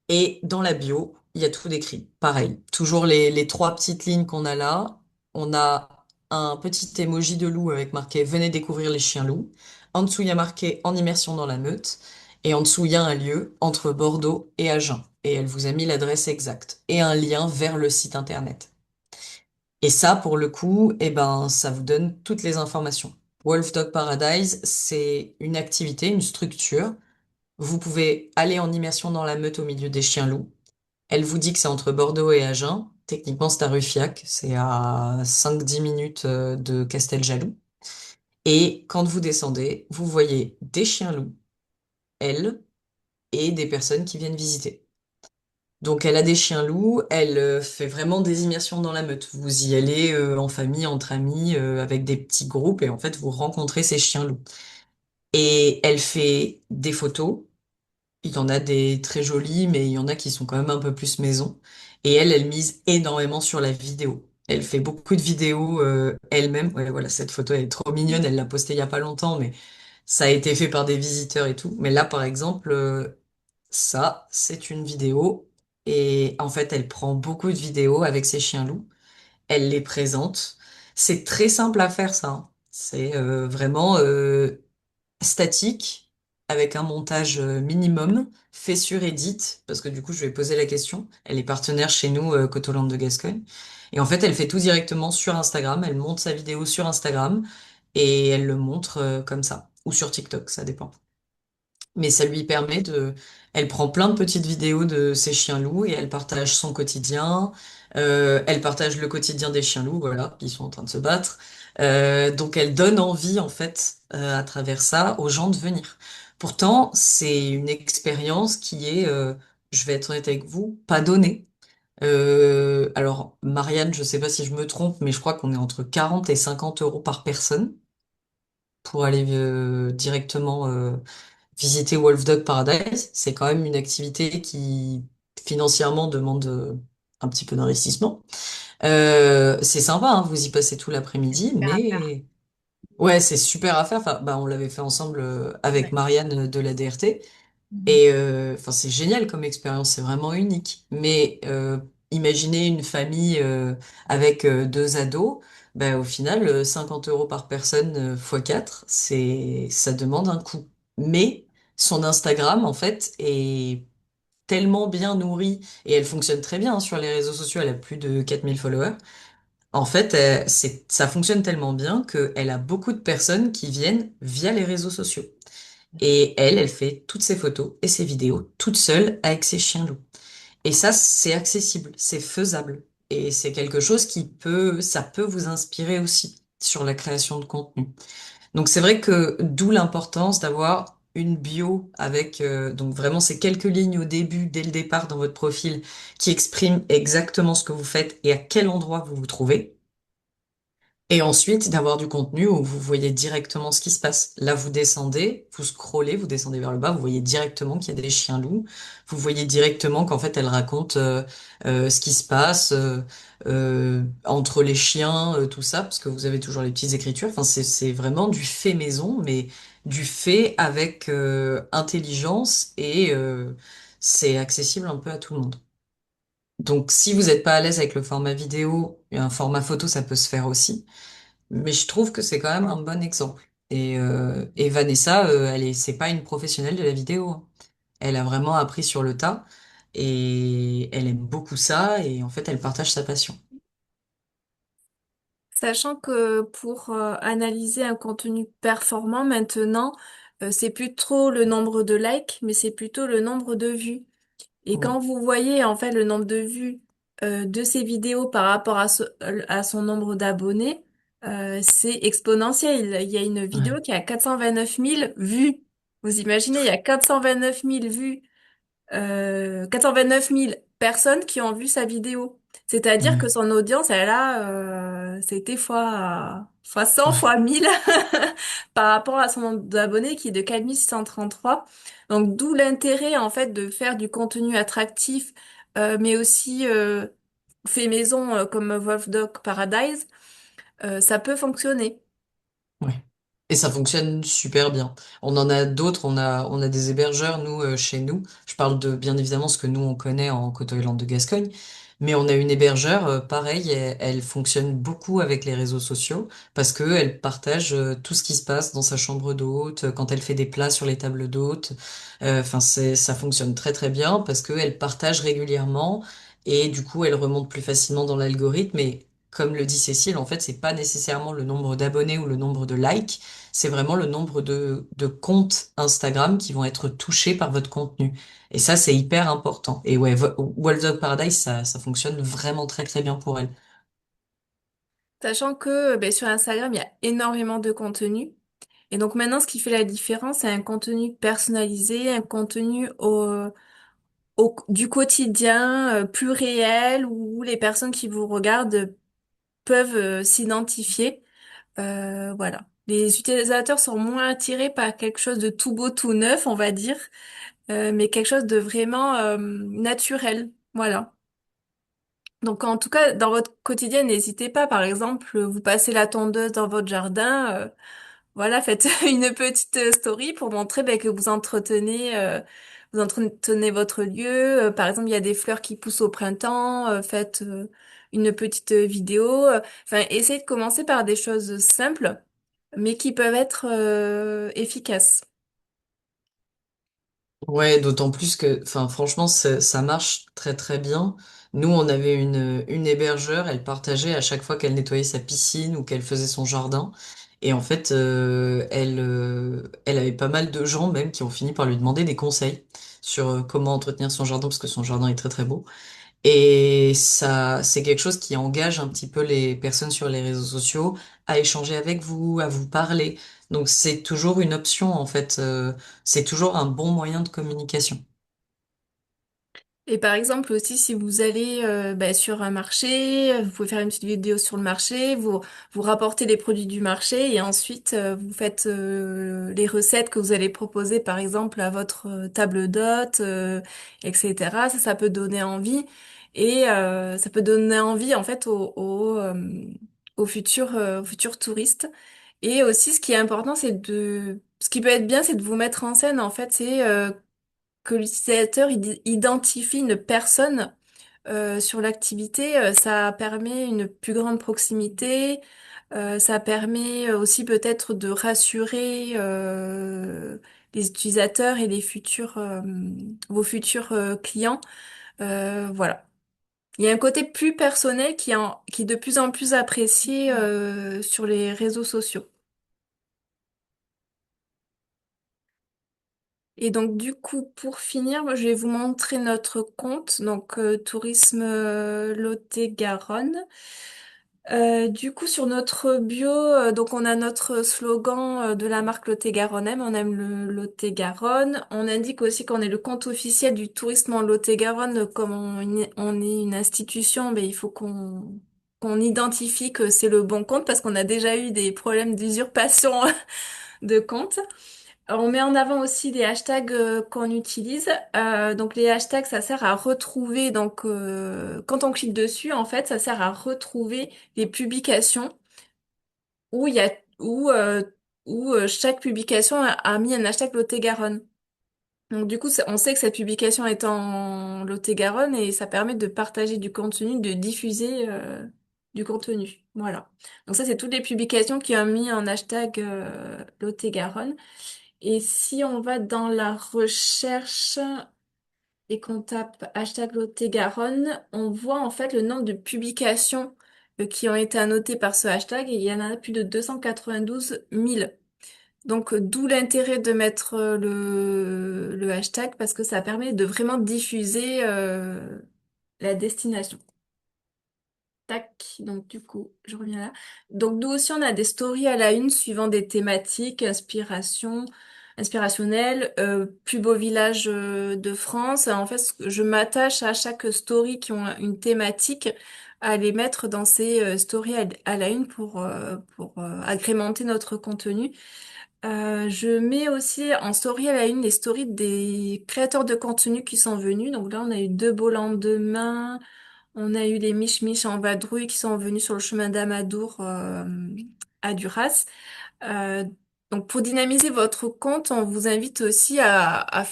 Et dans la bio, il y a tout décrit. Pareil, toujours les trois petites lignes qu'on a là. On a un petit emoji de loup avec marqué Venez découvrir les chiens loups. En dessous, il y a marqué En immersion dans la Meute. Et en dessous, il y a un lieu entre Bordeaux et Agen. Et elle vous a mis l'adresse exacte et un lien vers le site internet. Et ça, pour le coup, eh ben, ça vous donne toutes les informations. Wolf Dog Paradise, c'est une activité, une structure. Vous pouvez aller en immersion dans la Meute au milieu des chiens loups. Elle vous dit que c'est entre Bordeaux et Agen. Techniquement, c'est à Ruffiac. C'est à 5-10 minutes de Casteljaloux. Et quand vous descendez, vous voyez des chiens loups, elle, et des personnes qui viennent visiter. Donc, elle a des chiens loups. Elle fait vraiment des immersions dans la meute. Vous y allez en famille, entre amis, avec des petits groupes, et en fait, vous rencontrez ces chiens loups. Et elle fait des photos. Il y en a des très jolies, mais il y en a qui sont quand même un peu plus maison. Et elle mise énormément sur la vidéo. Elle fait beaucoup de vidéos elle-même. Ouais, voilà, cette photo, elle est trop mignonne. Elle l'a postée il y a pas longtemps, mais ça a été fait par des visiteurs et tout. Mais là, par exemple, ça, c'est une vidéo. Et en fait, elle prend beaucoup de vidéos avec ses chiens loups. Elle les présente. C'est très simple à faire, ça, hein. C'est vraiment statique avec un montage minimum fait sur Edit parce que du coup je vais poser la question. Elle est partenaire chez nous Cotoland de Gascogne et en fait elle fait tout directement sur Instagram. Elle monte sa vidéo sur Instagram et elle le montre comme ça ou sur TikTok, ça dépend. Mais ça lui permet de... Elle prend plein de petites vidéos de ses chiens loups et elle partage son quotidien. Elle partage le quotidien des chiens loups, voilà, qui sont en train de se battre. Donc elle donne envie, en fait, à travers ça, aux gens de venir. Pourtant, c'est une expérience qui est, je vais être honnête avec vous, pas donnée. Alors, Marianne, je sais pas si je me trompe, mais je crois qu'on est entre 40 et 50 euros par personne pour aller directement visiter Wolf Dog Paradise, c'est quand même une activité qui financièrement demande un petit peu d'investissement. C'est sympa, hein, vous y passez tout l'après-midi, Super à faire. mais ouais, c'est super à faire. Enfin, bah, on l'avait fait ensemble avec Ouais. Marianne de la DRT. Mhm. Et enfin, c'est génial comme expérience, c'est vraiment unique. Mais imaginez une famille avec deux ados, bah, au final, 50 euros par personne fois 4, ça demande un coût. Mais son Instagram, en fait, est tellement bien nourri et elle fonctionne très bien hein, sur les réseaux sociaux, elle a plus de 4000 followers. En fait, ça fonctionne tellement bien qu'elle a beaucoup de personnes qui viennent via les réseaux sociaux. Et elle fait toutes ses photos et ses vidéos toute seule avec ses chiens loups. Et ça, c'est accessible, c'est faisable. Et c'est quelque chose ça peut vous inspirer aussi sur la création de contenu. Donc c'est vrai que d'où l'importance d'avoir une bio avec donc vraiment ces quelques lignes au début, dès le départ dans votre profil, qui expriment exactement ce que vous faites et à quel endroit vous vous trouvez. Et ensuite, d'avoir du contenu où vous voyez directement ce qui se passe. Là, vous descendez, vous scrollez, vous descendez vers le bas, vous voyez directement qu'il y a des chiens loups. Vous voyez directement qu'en fait, elle raconte ce qui se passe entre les chiens, tout ça, parce que vous avez toujours les petites écritures. Enfin, c'est vraiment du fait maison, mais du fait avec intelligence et c'est accessible un peu à tout le monde. Donc, si vous n'êtes pas à l'aise avec le format vidéo, un format photo, ça peut se faire aussi. Mais je trouve que c'est quand même un bon exemple. Et Vanessa, c'est pas une professionnelle de la vidéo, hein. Elle a vraiment appris sur le tas et elle aime beaucoup ça et en fait, elle partage sa passion. Sachant que pour analyser un contenu performant maintenant, c'est plus trop le nombre de likes, mais c'est plutôt le nombre de vues. Et Oui, quand vous voyez en fait le nombre de vues de ces vidéos par rapport à son nombre d'abonnés, c'est exponentiel. Il y a une vidéo ouais, qui a 429 000 vues. Vous imaginez, il y a 429 000 vues 429 000 personnes qui ont vu sa vidéo. C'est-à-dire que ouais, son audience, c'était fois 100, fois 1000 par rapport à son nombre d'abonnés qui est de 4 633. Donc, d'où l'intérêt, en fait, de faire du contenu attractif, mais aussi fait maison, comme Wolf Dog Paradise. Ça peut fonctionner. ouais. Et ça fonctionne super bien. On en a d'autres, on a des hébergeurs, nous, chez nous. Je parle de, bien évidemment, ce que nous, on connaît en Coteau-Island de Gascogne. Mais on a une hébergeur, pareil, elle fonctionne beaucoup avec les réseaux sociaux parce que elle partage tout ce qui se passe dans sa chambre d'hôte, quand elle fait des plats sur les tables d'hôte. Enfin, ça fonctionne très très bien parce qu'elle partage régulièrement et du coup, elle remonte plus facilement dans l'algorithme. Et comme le dit Cécile, en fait, c'est pas nécessairement le nombre d'abonnés ou le nombre de likes, c'est vraiment le nombre de comptes Instagram qui vont être touchés par votre contenu. Et ça, c'est hyper important. Et ouais, World of Paradise, ça fonctionne vraiment très très bien pour elle. Sachant que ben, sur Instagram, il y a énormément de contenu. Et donc maintenant, ce qui fait la différence, c'est un contenu personnalisé, un contenu du quotidien, plus réel, où les personnes qui vous regardent peuvent s'identifier. Voilà. Les utilisateurs sont moins attirés par quelque chose de tout beau, tout neuf, on va dire, mais quelque chose de vraiment naturel. Voilà. Donc en tout cas, dans votre quotidien, n'hésitez pas, par exemple, vous passez la tondeuse dans votre jardin. Voilà, faites une petite story pour montrer ben, que vous entretenez votre lieu. Par exemple, il y a des fleurs qui poussent au printemps. Faites une petite vidéo. Enfin, essayez de commencer par des choses simples, mais qui peuvent être efficaces. Ouais, d'autant plus que, enfin, franchement, ça marche très très bien. Nous, on avait une hébergeur, elle partageait à chaque fois qu'elle nettoyait sa piscine ou qu'elle faisait son jardin. Et en fait, elle avait pas mal de gens même qui ont fini par lui demander des conseils sur comment entretenir son jardin parce que son jardin est très très beau. Et ça, c'est quelque chose qui engage un petit peu les personnes sur les réseaux sociaux à échanger avec vous, à vous parler. Donc c'est toujours une option en fait. C'est toujours un bon moyen de communication. Et par exemple aussi, si vous allez ben, sur un marché, vous pouvez faire une petite vidéo sur le marché, vous rapportez les produits du marché et ensuite vous faites les recettes que vous allez proposer par exemple à votre table d'hôte, etc. Ça peut donner envie et ça peut donner envie en fait aux futurs touristes. Et aussi, ce qui est important, ce qui peut être bien, c'est de vous mettre en scène en fait, c'est que l'utilisateur identifie une personne sur l'activité, ça permet une plus grande proximité, ça permet aussi peut-être de rassurer les utilisateurs et vos futurs clients. Voilà. Il y a un côté plus personnel qui est de plus en plus apprécié sur les réseaux sociaux. Et donc du coup, pour finir, moi, je vais vous montrer notre compte, donc Tourisme Lot-et-Garonne. Du coup, sur notre bio, donc on a notre slogan de la marque Lot-et-Garonne Aime, on aime le Lot-et-Garonne. On indique aussi qu'on est le compte officiel du tourisme en Lot-et-Garonne, comme on est une institution, mais il faut qu'on qu'on identifie que c'est le bon compte parce qu'on a déjà eu des problèmes d'usurpation de compte. On met en avant aussi les hashtags qu'on utilise. Donc les hashtags, ça sert à retrouver. Donc quand on clique dessus, en fait, ça sert à retrouver les publications où il y a où chaque publication a mis un hashtag Lot-et-Garonne. Donc du coup, on sait que cette publication est en Lot-et-Garonne et ça permet de partager du contenu, de diffuser du contenu. Voilà. Donc ça, c'est toutes les publications qui ont mis en hashtag Lot-et-Garonne. Et si on va dans la recherche et qu'on tape hashtag Lot-et-Garonne, on voit en fait le nombre de publications qui ont été annotées par ce hashtag et il y en a plus de 292 000. Donc, d'où l'intérêt de mettre le hashtag parce que ça permet de vraiment diffuser la destination. Tac, donc du coup, je reviens là. Donc nous aussi, on a des stories à la une suivant des thématiques, inspirationnelles, plus beau village de France. En fait, je m'attache à chaque story qui ont une thématique, à les mettre dans ces stories à la une pour agrémenter notre contenu. Je mets aussi en story à la une les stories des créateurs de contenu qui sont venus. Donc là, on a eu Deux beaux lendemains. On a eu les Mich Mich en vadrouille qui sont venus sur le chemin d'Amadour à Duras. Euh, donc pour dynamiser votre compte, on vous invite aussi à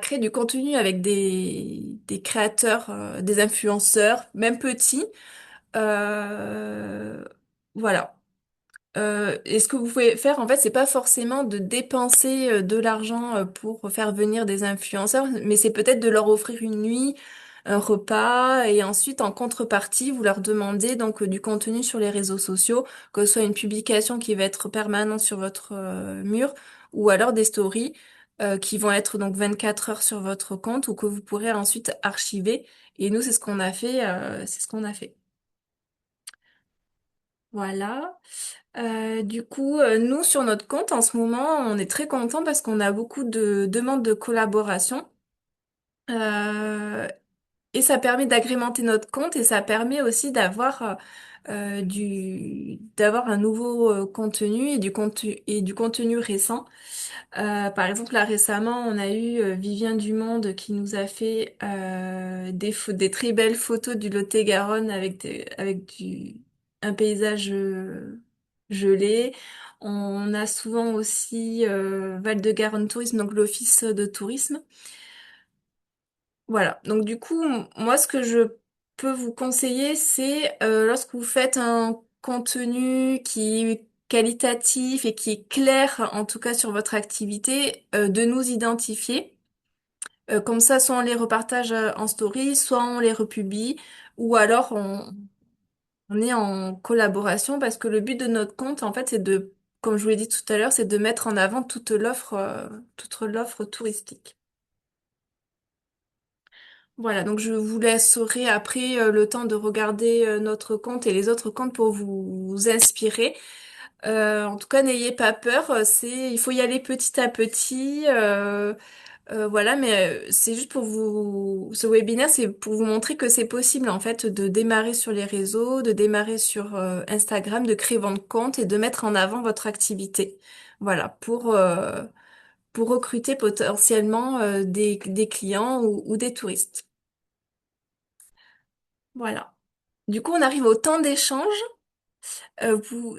créer du contenu avec des créateurs, des influenceurs, même petits. Euh, voilà. Et ce que vous pouvez faire, en fait, c'est pas forcément de dépenser de l'argent pour faire venir des influenceurs, mais c'est peut-être de leur offrir une nuit, un repas, et ensuite, en contrepartie, vous leur demandez donc du contenu sur les réseaux sociaux, que ce soit une publication qui va être permanente sur votre mur, ou alors des stories qui vont être donc 24 heures sur votre compte, ou que vous pourrez ensuite archiver. Et nous, c'est ce qu'on a fait, c'est ce qu'on a fait. Voilà. Du coup, nous, sur notre compte, en ce moment, on est très content parce qu'on a beaucoup de demandes de collaboration. Euh, et ça permet d'agrémenter notre compte et ça permet aussi d'avoir un nouveau contenu et du contenu récent. Par exemple, là récemment, on a eu Vivien Dumonde qui nous a fait des très belles photos du Lot-et-Garonne avec un paysage gelé. On a souvent aussi Val-de-Garonne Tourisme, donc l'office de tourisme. Voilà. Donc du coup, moi, ce que je peux vous conseiller, c'est lorsque vous faites un contenu qui est qualitatif et qui est clair, en tout cas sur votre activité, de nous identifier. Comme ça, soit on les repartage en story, soit on les republie, ou alors on est en collaboration parce que le but de notre compte, en fait, c'est de, comme je vous l'ai dit tout à l'heure, c'est de mettre en avant toute l'offre touristique. Voilà, donc je vous laisserai après le temps de regarder notre compte et les autres comptes pour vous inspirer. En tout cas, n'ayez pas peur, il faut y aller petit à petit. Voilà, mais c'est juste ce webinaire, c'est pour vous montrer que c'est possible en fait de démarrer sur les réseaux, de démarrer sur Instagram, de créer votre compte et de mettre en avant votre activité. Voilà, pour recruter potentiellement des clients ou des touristes. Voilà. Du coup, on arrive au temps d'échange.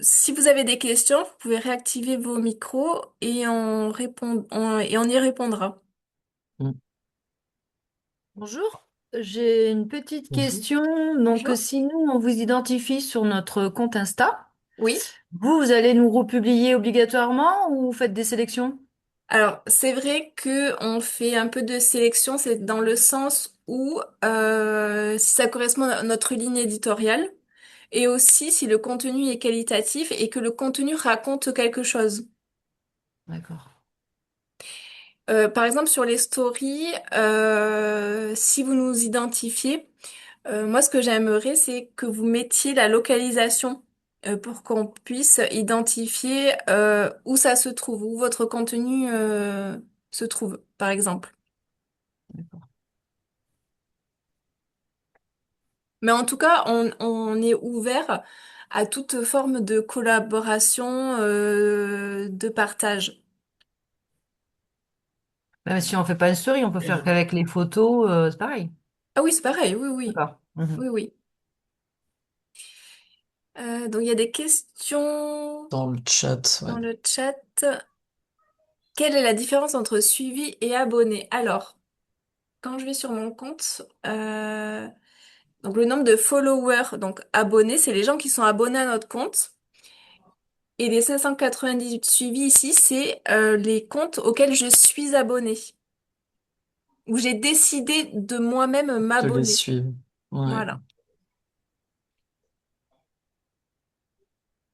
Si vous avez des questions, vous pouvez réactiver vos micros et et on y répondra. Mm. Bonjour, j'ai une petite Bonjour. question. Donc, Bonjour. si nous, on vous identifie sur notre compte Insta, Oui. vous allez nous republier obligatoirement ou vous faites des sélections? Alors, c'est vrai que on fait un peu de sélection, c'est dans le sens où si ça correspond à notre ligne éditoriale et aussi si le contenu est qualitatif et que le contenu raconte quelque chose. D'accord. Par exemple, sur les stories, si vous nous identifiez, moi, ce que j'aimerais, c'est que vous mettiez la localisation pour qu'on puisse identifier où ça se trouve, où votre contenu se trouve, par exemple. D'accord. Mais en tout cas, on est ouvert à toute forme de collaboration, de partage. Même si on fait pas une story, on peut faire Alors, qu'avec les photos, c'est pareil. Ah oui, c'est pareil, oui, oui. D'accord. Mhm. Oui, oui. Donc il y a des questions dans le chat, ouais. dans le chat. Quelle est la différence entre suivi et abonné? Alors, quand je vais sur mon compte, donc le nombre de followers, donc abonnés, c'est les gens qui sont abonnés à notre compte. Et les 598 suivis ici, c'est les comptes auxquels je suis abonnée, où j'ai décidé de moi-même De les m'abonner. suivre. Ouais. Voilà.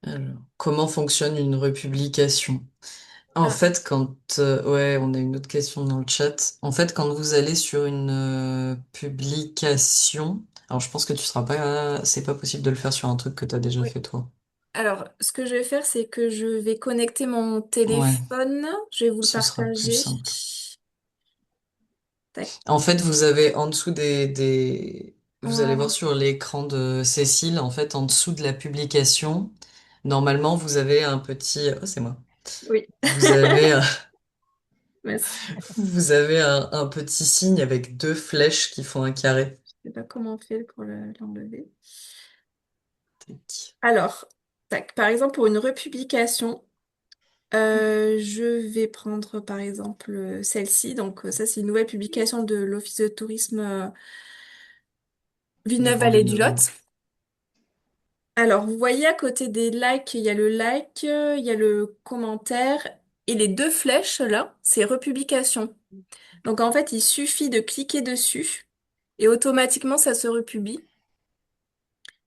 Alors, comment fonctionne une republication? En Ah, fait, ouais, on a une autre question dans le chat. En fait, quand vous allez sur une publication, alors je pense que c'est pas possible de le faire sur un truc que tu as déjà oui. fait toi. Alors, ce que je vais faire, c'est que je vais connecter mon Ouais, téléphone. Je vais vous le ce sera plus partager. simple. Tac. En fait, vous avez en dessous vous allez voir Voilà. sur l'écran de Cécile, en fait, en dessous de la publication, normalement, vous avez un petit, oh, c'est moi. Oui. Vous avez, Merci. vous avez un petit signe avec deux flèches qui font un carré. Je sais pas comment on fait pour l'enlever. Tac. Alors, tac. Par exemple, pour une republication, je vais prendre par exemple celle-ci. Donc, ça, c'est une nouvelle publication de l'Office de tourisme Du Grand Vignoble. Villeneuve-Vallée-du-Lot. Alors, vous voyez à côté des likes, il y a le like, il y a le commentaire et les deux flèches là, c'est republication. Donc, en fait, il suffit de cliquer dessus et automatiquement, ça se republie.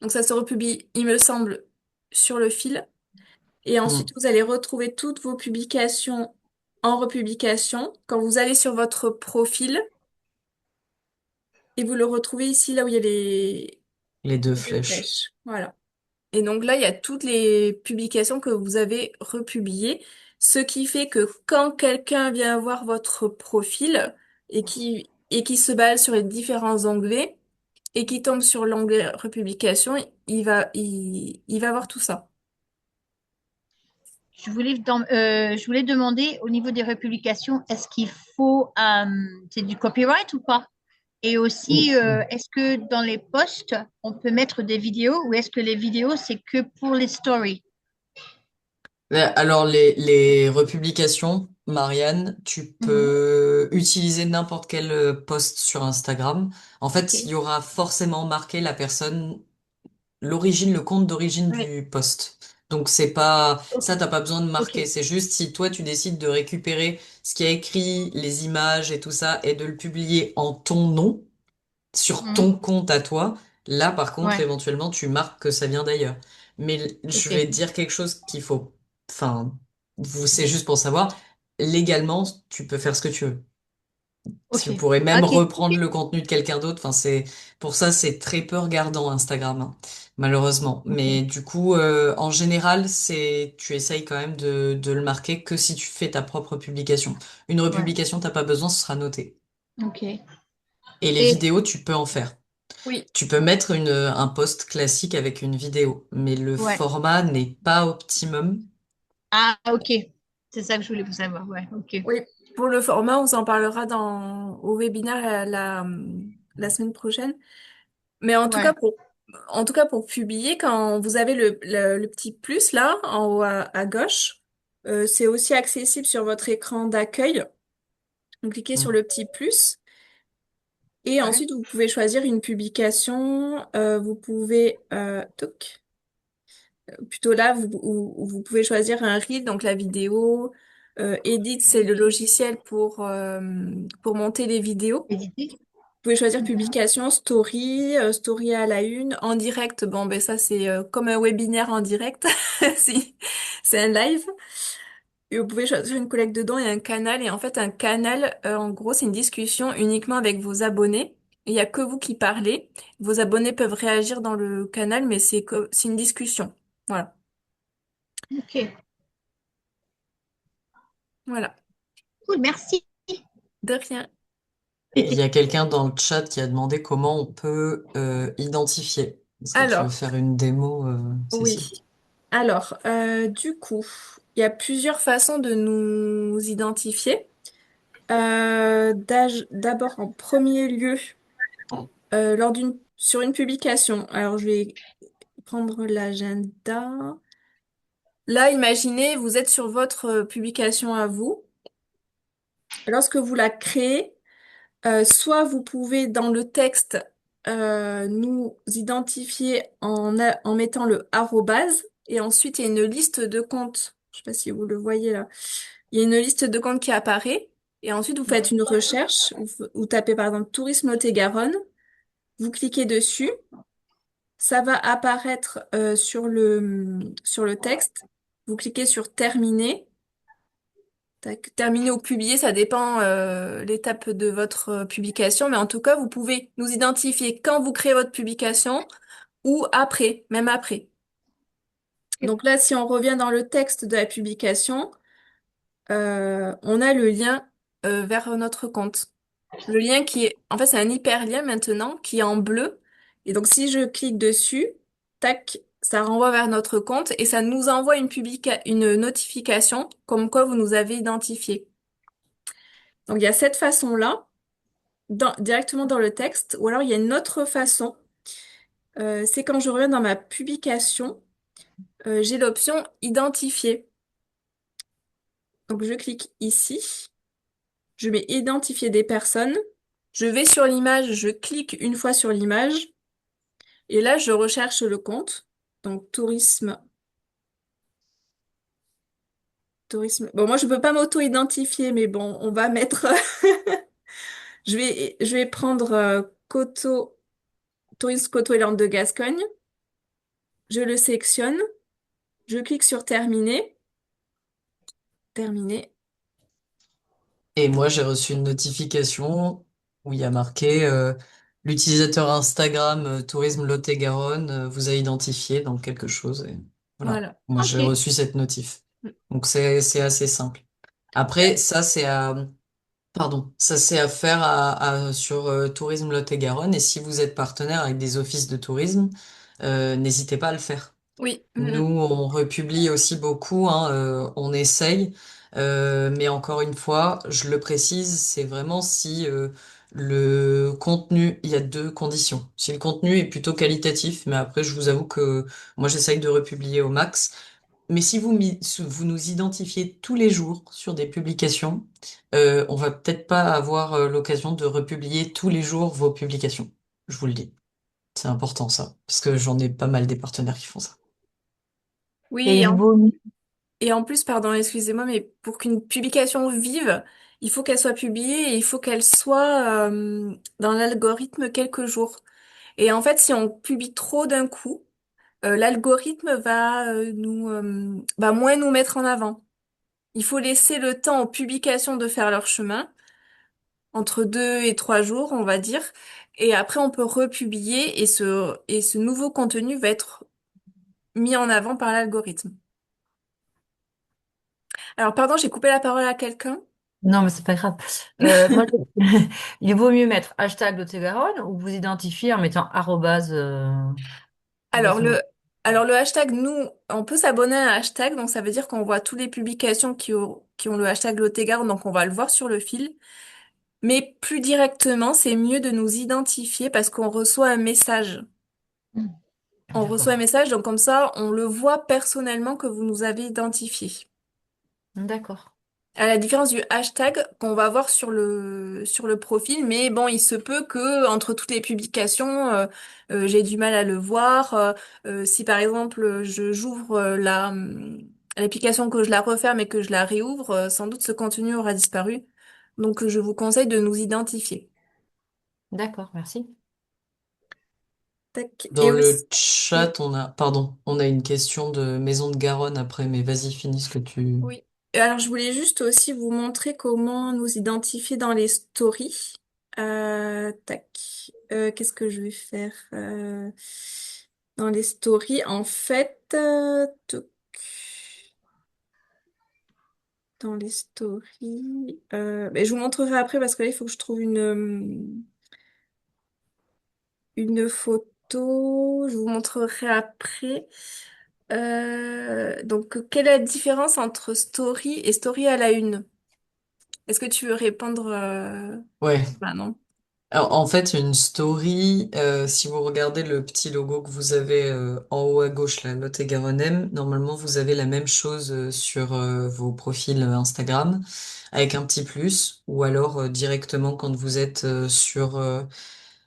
Donc, ça se republie, il me semble, sur le fil. Et ensuite, Hmm. vous allez retrouver toutes vos publications en republication quand vous allez sur votre profil et vous le retrouvez ici, là où il y a Les deux les deux flèches. flèches. Voilà. Et donc là, il y a toutes les publications que vous avez republiées, ce qui fait que quand quelqu'un vient voir votre profil et qui se base sur les différents onglets et qui tombe sur l'onglet republication, il va voir tout ça. Je voulais demander au niveau des republications, est-ce qu'il faut, c'est du copyright ou pas? Et aussi, Hmm. est-ce que dans les posts, on peut mettre des vidéos ou est-ce que les vidéos, c'est que pour les stories? Alors, les republications, Marianne, tu Mhm. peux utiliser n'importe quel post sur Instagram. En Ok. fait, il y aura forcément marqué la personne, l'origine, le compte d'origine Ouais. du post. Donc, c'est pas, Ok. ça, t'as pas besoin de Ok. marquer. C'est juste si toi, tu décides de récupérer ce qui a écrit, les images et tout ça, et de le publier en ton nom, sur Mhm. ton compte à toi, là par contre, Ouais. éventuellement, tu marques que ça vient d'ailleurs. Mais je vais Ok. te dire quelque chose qu'il faut, enfin, c'est juste pour savoir, légalement, tu peux faire ce que tu veux. Ok. Tu pourrais même Ok. reprendre le contenu de quelqu'un d'autre. Enfin, pour ça, c'est très peu regardant Instagram, hein, malheureusement. Mais Ok. du coup, en général, tu essayes quand même de le marquer que si tu fais ta propre publication. Une Ouais. republication, t'as pas besoin, ce sera noté. Ok. Et les Et vidéos, tu peux en faire. Oui, Tu peux mettre un post classique avec une vidéo, mais le ouais. format n'est pas optimum. Ah, ok. C'est ça que je voulais vous savoir. Ouais. Ok. oui. Pour le format, on s'en parlera au webinaire la semaine prochaine. Mais Ouais. en tout cas, pour publier, quand vous avez le petit plus là, en haut à gauche, c'est aussi accessible sur votre écran d'accueil. Vous cliquez sur Hmm. le petit plus et Ouais. ensuite vous pouvez choisir une publication. Vous pouvez, plutôt là, vous pouvez choisir un reel, donc la vidéo. Edit, c'est le logiciel pour monter les vidéos. Éditer. Vous pouvez choisir Mhm. publication, story, story à la une, en direct. Bon, ben ça, c'est comme un webinaire en direct. C'est un live. Et vous pouvez choisir une collègue dedans et un canal. Et en fait, un canal, en gros, c'est une discussion uniquement avec vos abonnés. Il n'y a que vous qui parlez. Vos abonnés peuvent réagir dans le canal, mais c'est une discussion. Voilà. Ok. Voilà. Cool. Merci. De rien. Il y a quelqu'un dans le chat qui a demandé comment on peut identifier. Est-ce que tu veux Alors, faire une démo, Cécile? oui. Alors, du coup, il y a plusieurs façons de nous identifier. D'abord, en premier lieu, sur une publication. Alors, je vais prendre l'agenda. Là, imaginez, vous êtes sur votre publication à vous. Lorsque vous la créez, soit vous pouvez dans le texte nous identifier en mettant le arrobase et ensuite il y a une liste de comptes. Je sais pas si vous le voyez là. Il y a une liste de comptes qui apparaît et ensuite vous faites une recherche. Vous tapez par exemple Tourisme Lot-et-Garonne. Vous cliquez dessus. Ça va apparaître sur le texte. Vous cliquez sur Terminer. Tac, terminer ou publier, ça dépend l'étape de votre publication, mais en tout cas, vous pouvez nous identifier quand vous créez votre publication ou après, même après. Donc là, si on revient dans le texte de la publication, on a le lien vers notre compte. Le lien qui est, en fait, c'est un hyperlien maintenant qui est en bleu. Et donc, si je clique dessus, tac, ça renvoie vers notre compte et ça nous envoie une notification comme quoi vous nous avez identifié. Donc, il y a cette façon-là. Directement dans le texte, ou alors il y a une autre façon, c'est quand je reviens dans ma publication, j'ai l'option identifier. Donc je clique ici, je mets identifier des personnes, je vais sur l'image, je clique une fois sur l'image, et là je recherche le compte, donc tourisme. Bon, moi je peux pas m'auto-identifier, mais bon, on va mettre, je vais prendre Tourisme Coteau et Landes de Gascogne, je le sélectionne, je clique sur terminer. Terminé. Et moi, j'ai reçu une notification où il y a marqué l'utilisateur Instagram Tourisme Lot-et-Garonne vous a identifié dans quelque chose. Et voilà, Voilà. moi j'ai Ok. reçu cette notif. Donc c'est assez simple. Après, ça c'est à faire sur Tourisme Lot-et-Garonne. Et si vous êtes partenaire avec des offices de tourisme, n'hésitez pas à le faire. Oui. Nous, on republie aussi beaucoup, hein, on essaye, mais encore une fois, je le précise, c'est vraiment si le contenu, il y a deux conditions. Si le contenu est plutôt qualitatif, mais après, je vous avoue que moi, j'essaye de republier au max. Mais si vous nous identifiez tous les jours sur des publications, on va peut-être pas avoir l'occasion de republier tous les jours vos publications. Je vous le dis. C'est important ça, parce que j'en ai pas mal des partenaires qui font ça. Oui, Et il vaut mieux. et en plus, pardon, excusez-moi, mais pour qu'une publication vive, il faut qu'elle soit publiée et il faut qu'elle soit dans l'algorithme quelques jours. Et en fait, si on publie trop d'un coup, l'algorithme va moins nous mettre en avant. Il faut laisser le temps aux publications de faire leur chemin, entre 2 et 3 jours, on va dire. Et après, on peut republier et ce nouveau contenu va être mis en avant par l'algorithme. Alors, pardon, j'ai coupé la parole à quelqu'un. Non, mais c'est pas grave. Moi, il vaut mieux mettre hashtag Lot-et-Garonne ou vous identifier en mettant arrobase Alors tourisme. alors le hashtag, nous, on peut s'abonner à un hashtag, donc ça veut dire qu'on voit toutes les publications qui ont le hashtag Lot-et-Garonne, donc on va le voir sur le fil. Mais plus directement, c'est mieux de nous identifier parce qu'on reçoit un message. On reçoit un D'accord. message, donc comme ça, on le voit personnellement que vous nous avez identifié. D'accord. À la différence du hashtag qu'on va voir sur le profil, mais bon, il se peut que entre toutes les publications, j'ai du mal à le voir. Si par exemple j'ouvre l'application que je la referme et que je la réouvre, sans doute ce contenu aura disparu. Donc je vous conseille de nous identifier. D'accord, merci. Tac. Dans Et aussi, le chat, on a une question de Maison de Garonne après, mais vas-y, finis ce que tu... oui. Alors, je voulais juste aussi vous montrer comment nous identifier dans les stories. Tac. Qu'est-ce que je vais faire dans les stories? En fait, dans les stories. Mais je vous montrerai après parce que là, il faut que je trouve une photo. Je vous montrerai après. Donc, quelle est la différence entre story et story à la une? Est-ce que tu veux répondre Ouais. bah non. Alors, en fait, une story, si vous regardez le petit logo que vous avez en haut à gauche, là, Lot-et-Garonne M, normalement, vous avez la même chose sur vos profils Instagram, avec un petit plus, ou alors directement quand vous êtes sur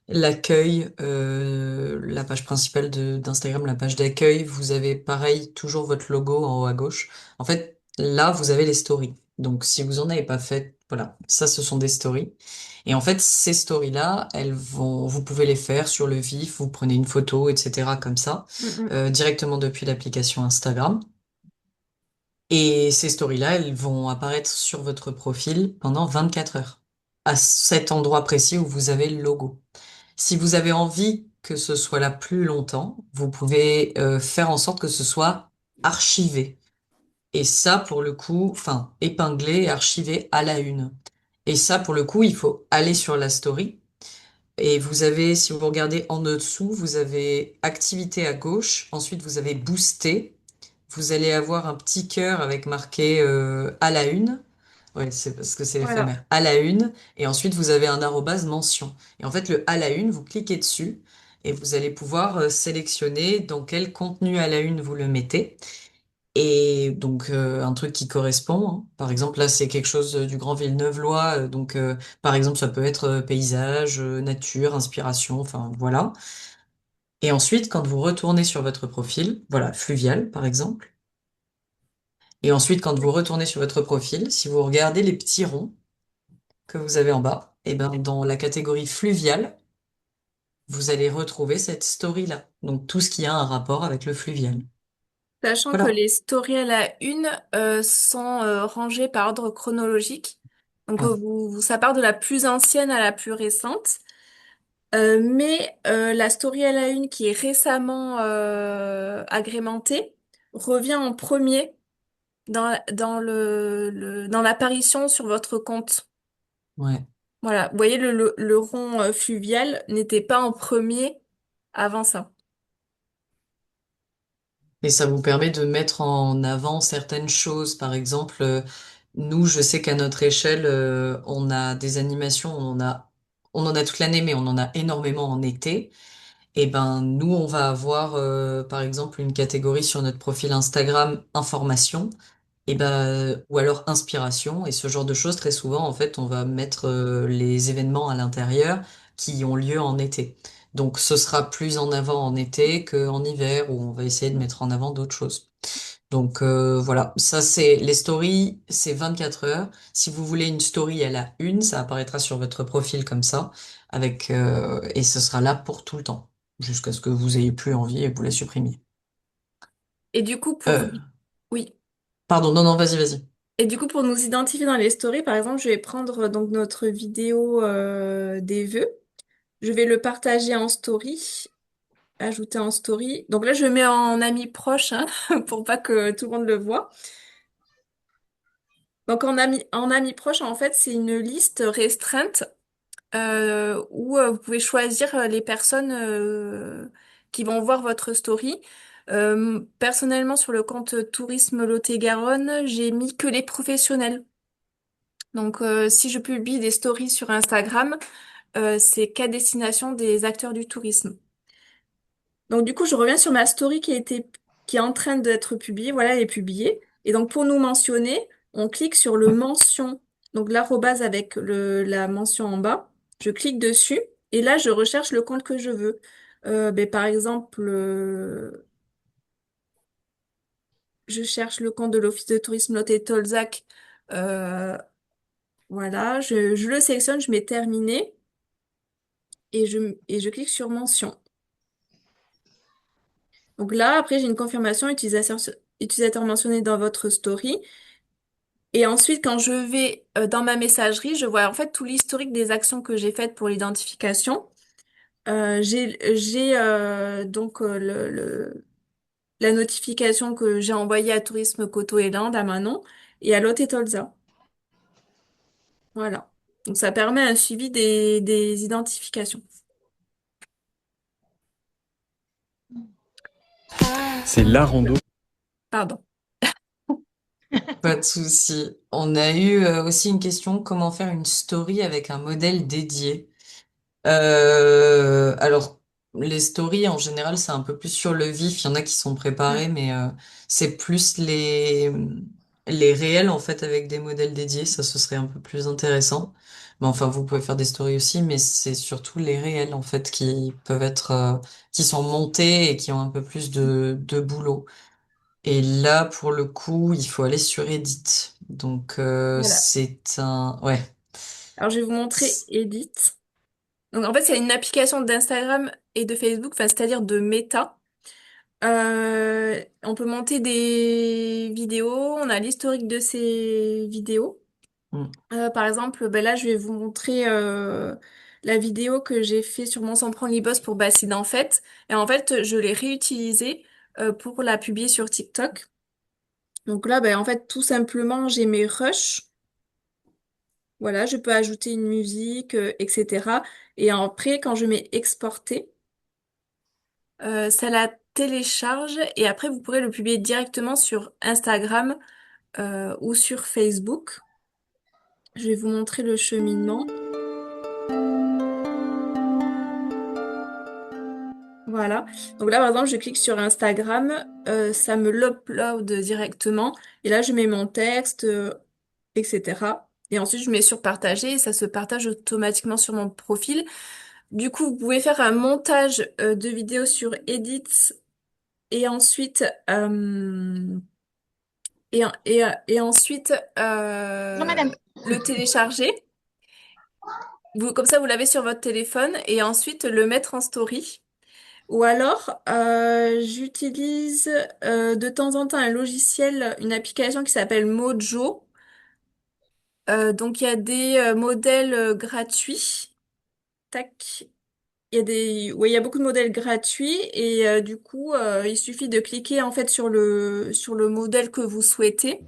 l'accueil, la page principale d'Instagram, la page d'accueil, vous avez pareil, toujours votre logo en haut à gauche. En fait, là, vous avez les stories. Donc, si vous en avez pas fait, voilà, ça, ce sont des stories. Et en fait, ces stories-là, vous pouvez les faire sur le vif, vous prenez une photo, etc., comme ça, Mm, mm. directement depuis l'application Instagram. Et ces stories-là, elles vont apparaître sur votre profil pendant 24 heures, à cet endroit précis où vous avez le logo. Si vous avez envie que ce soit là plus longtemps, vous pouvez faire en sorte que ce soit archivé. Et ça, pour le coup, enfin, épinglé et archivé à la une. Et ça, pour le coup, il faut aller sur la story. Et vous avez, si vous regardez en dessous, vous avez activité à gauche. Ensuite, vous avez booster. Vous allez avoir un petit cœur avec marqué à la une. Ouais, c'est parce que c'est Voilà. éphémère. À la une. Et ensuite, vous avez un arrobase mention. Et en fait, le à la une, vous cliquez dessus et vous allez pouvoir sélectionner dans quel contenu à la une vous le mettez. Et donc, un truc qui correspond, hein. Par exemple, là, c'est quelque chose du Grand Villeneuve-Lois. Donc, par exemple, ça peut être paysage, nature, inspiration, enfin, voilà. Et ensuite, quand vous retournez sur votre profil, voilà, fluvial, par exemple. Et ensuite, quand vous retournez sur votre profil, si vous regardez les petits ronds que vous avez en bas, et ben, dans la catégorie fluvial, vous allez retrouver cette story-là. Donc, tout ce qui a un rapport avec le fluvial. Sachant que Voilà. les stories à la une sont rangées par ordre chronologique. Donc, Ouais. ça part de la plus ancienne à la plus récente. Mais la story à la une qui est récemment agrémentée revient en premier dans l'apparition sur votre compte. Ouais. Voilà, vous voyez, le rond fluvial n'était pas en premier avant ça. Et ça vous permet de mettre en avant certaines choses. Par exemple, nous, je sais qu'à notre échelle, on a des animations, on en a toute l'année, mais on en a énormément en été. Et ben, nous, on va avoir, par exemple, une catégorie sur notre profil Instagram, information, et ben, ou alors inspiration, et ce genre de choses. Très souvent, en fait, on va mettre les événements à l'intérieur qui ont lieu en été. Donc, ce sera plus en avant en été qu'en hiver, où on va essayer de mettre en avant d'autres choses. Donc voilà, ça c'est les stories, c'est 24 heures. Si vous voulez une story à la une, ça apparaîtra sur votre profil comme ça, avec et ce sera là pour tout le temps, jusqu'à ce que vous ayez plus envie et vous la supprimiez. Et du coup, Euh, oui. pardon, non, non, vas-y, vas-y. Et du coup, pour nous identifier dans les stories, par exemple, je vais prendre donc notre vidéo des vœux. Je vais le partager en story, ajouter en story. Donc là, je le mets en ami proche, hein, pour pas que tout le monde le voit. Donc en ami proche, en fait, c'est une liste restreinte où vous pouvez choisir les personnes qui vont voir votre story. Personnellement, sur le compte Tourisme Lot-et-Garonne, j'ai mis que les professionnels. Donc, si je publie des stories sur Instagram, c'est qu'à destination des acteurs du tourisme. Donc, du coup, je reviens sur ma story qui est en train d'être publiée. Voilà, elle est publiée. Et donc, pour nous mentionner, on clique sur le mention, donc l'arrobase avec la mention en bas. Je clique dessus et là, je recherche le compte que je veux. Par exemple, je cherche le compte de l'Office de tourisme Lot et Tolzac. Euh, voilà, je le sélectionne, je mets terminé et je clique sur mention. Donc là, après, j'ai une confirmation utilisateur mentionné dans votre story. Et ensuite, quand je vais dans ma messagerie, je vois en fait tout l'historique des actions que j'ai faites pour l'identification. J'ai donc la notification que j'ai envoyée à Tourisme Coteau et Landes à Manon. et à Lotte Tolza. Voilà. Donc ça permet un suivi des identifications. C'est la rando. Pardon. Pas de souci. On a eu aussi une question, comment faire une story avec un modèle dédié? Alors, les stories, en général, c'est un peu plus sur le vif. Il y en a qui sont préparés, Mm. mais c'est plus les réels, en fait, avec des modèles dédiés. Ça, ce serait un peu plus intéressant. Mais enfin, vous pouvez faire des stories aussi, mais c'est surtout les réels, en fait, qui peuvent être, qui sont montés et qui ont un peu plus de boulot. Et là, pour le coup, il faut aller sur Edit. Donc, Voilà. c'est un... Ouais. Alors je vais vous montrer Edit. Donc en fait, c'est une application d'Instagram et de Facebook, enfin, c'est-à-dire de Meta. On peut monter des vidéos, on a l'historique de ces vidéos. Mm. Par exemple, ben là, je vais vous montrer la vidéo que j'ai fait sur mon Sans prendre Boss pour Bastide en fait. Et en fait, je l'ai réutilisée pour la publier sur TikTok. Donc là, ben, en fait, tout simplement, j'ai mes rushs. Voilà, je peux ajouter une musique, etc. Et après, quand je mets exporter, ça la télécharge et après, vous pourrez le publier directement sur Instagram ou sur Facebook. Je vais vous montrer le cheminement. Voilà. Donc là, par exemple, je clique sur Instagram, ça me l'upload directement. Et là, je mets mon texte, etc. Et ensuite, je mets sur partager et ça se partage automatiquement sur mon profil. Du coup, vous pouvez faire un montage de vidéos sur Edit et ensuite, et ensuite Non, madame. le télécharger. Comme ça, vous l'avez sur votre téléphone et ensuite le mettre en story. Ou alors, j'utilise de temps en temps un logiciel, une application qui s'appelle Mojo. Donc, il y a des modèles gratuits. Tac. Ouais, il y a beaucoup de modèles gratuits et du coup, il suffit de cliquer en fait sur le modèle que vous souhaitez.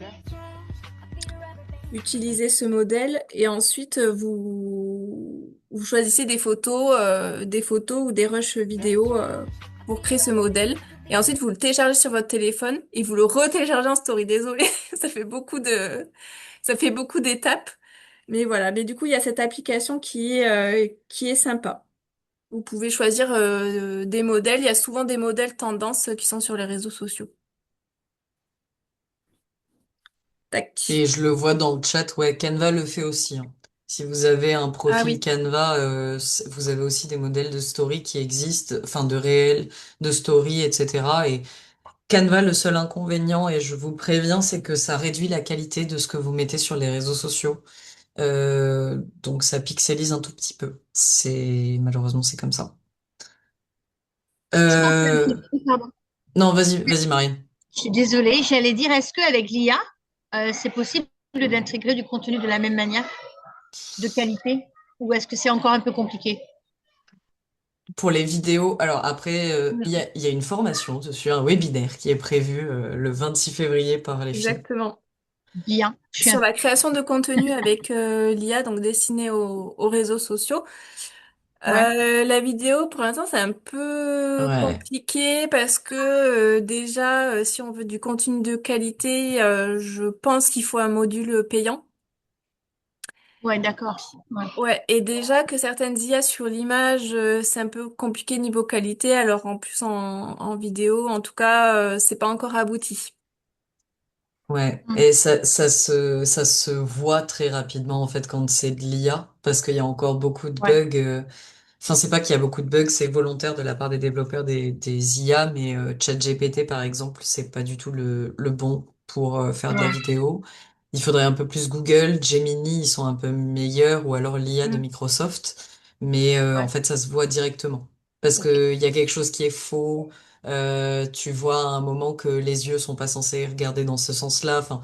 Utilisez ce modèle et ensuite vous choisissez des photos ou des rushs vidéo pour créer ce modèle. Et ensuite, vous le téléchargez sur votre téléphone et vous le retéléchargez en story. Désolée, ça fait beaucoup d'étapes. Mais voilà. Mais du coup, il y a cette application qui est sympa. Vous pouvez choisir des modèles. Il y a souvent des modèles tendances qui sont sur les réseaux sociaux. Tac. Et je le vois dans le chat, ouais, Canva le fait aussi, hein. Si vous avez un Ah profil oui, Canva, vous avez aussi des modèles de story qui existent, enfin de réels, de story, etc. Et Canva, le seul inconvénient, et je vous préviens, c'est que ça réduit la qualité de ce que vous mettez sur les réseaux sociaux. Donc ça pixelise un tout petit peu. Malheureusement, c'est comme ça. Est-ce qu'on peut... Euh, Pardon. non, vas-y, Marine. Je suis désolée, j'allais dire, est-ce qu'avec l'IA, c'est possible d'intégrer du contenu de la même manière, de qualité, ou est-ce que c'est encore un peu compliqué? Pour les vidéos, alors après, il y a une formation dessus, un webinaire qui est prévu le 26 février par les filles. exactement. Bien, je suis Sur la création de contenu avec l'IA, donc destiné aux réseaux sociaux. ouais, La vidéo, pour l'instant, c'est un peu Ouais, compliqué parce que déjà, si on veut du contenu de qualité, je pense qu'il faut un module payant. ouais, d'accord. Ouais. Ouais, et déjà que certaines IA sur l'image, c'est un peu compliqué niveau qualité, alors en plus en vidéo, en tout cas, c'est pas encore abouti. ouais. Mm. Et ça se voit très rapidement en fait quand c'est de l'IA, parce qu'il y a encore beaucoup de Ouais, bugs. Enfin, c'est pas qu'il y a beaucoup de bugs, c'est volontaire de la part des développeurs des IA, mais ChatGPT, par exemple, c'est pas du tout le bon pour faire de la ouais, vidéo. Il faudrait un peu plus Google, Gemini, ils sont un peu meilleurs, ou alors l'IA de Mm. Microsoft, mais en ouais, fait, ça se voit directement. Parce ok. que il y a quelque chose qui est faux, tu vois à un moment que les yeux sont pas censés regarder dans ce sens-là. Enfin,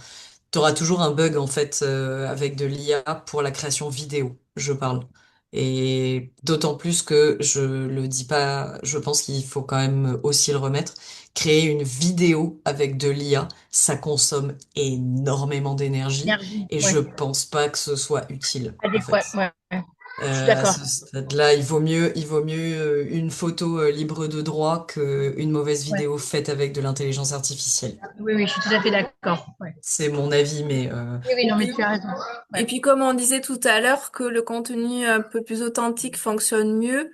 tu auras toujours un bug, en fait, avec de l'IA pour la création vidéo, je parle. Et d'autant plus que je le dis pas, je pense qu'il faut quand même aussi le remettre. Créer une vidéo avec de l'IA, ça consomme énormément d'énergie Énergie, et ouais. je pense pas que ce soit utile, en Adéquat, fait. ouais, ouais. Je suis À d'accord. ce stade-là, il vaut mieux une photo libre de droit qu'une mauvaise Ouais. vidéo faite avec de l'intelligence artificielle. Oui, oui, je suis tout à fait d'accord. Ouais. C'est mon avis, mais Oui, oui, Et non, mais puis, tu as raison. et Ouais. puis comme on disait tout à l'heure, que le contenu un peu plus authentique fonctionne mieux.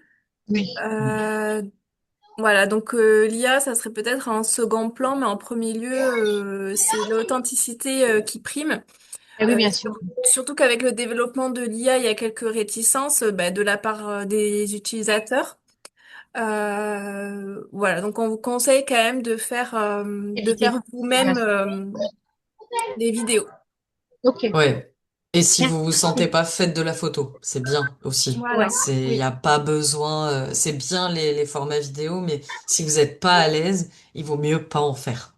Oui, mm, euh, voilà, donc l'IA, ça serait peut-être en second plan, mais en premier lieu, c'est l'authenticité qui prime. eh oui, Euh, bien sûr. sur- Surtout qu'avec le développement de l'IA, il y a quelques réticences de la part des utilisateurs. Voilà, donc on vous conseille quand même de Éviter. faire Bien vous-même sûr. les vidéos. Ok. ouais. Et si vous vous sentez Merci. pas, faites de la photo. C'est bien aussi. Ouais, Voilà. Il y oui, a pas besoin, c'est bien les formats vidéo, mais si vous n'êtes pas à l'aise, il vaut mieux pas en faire.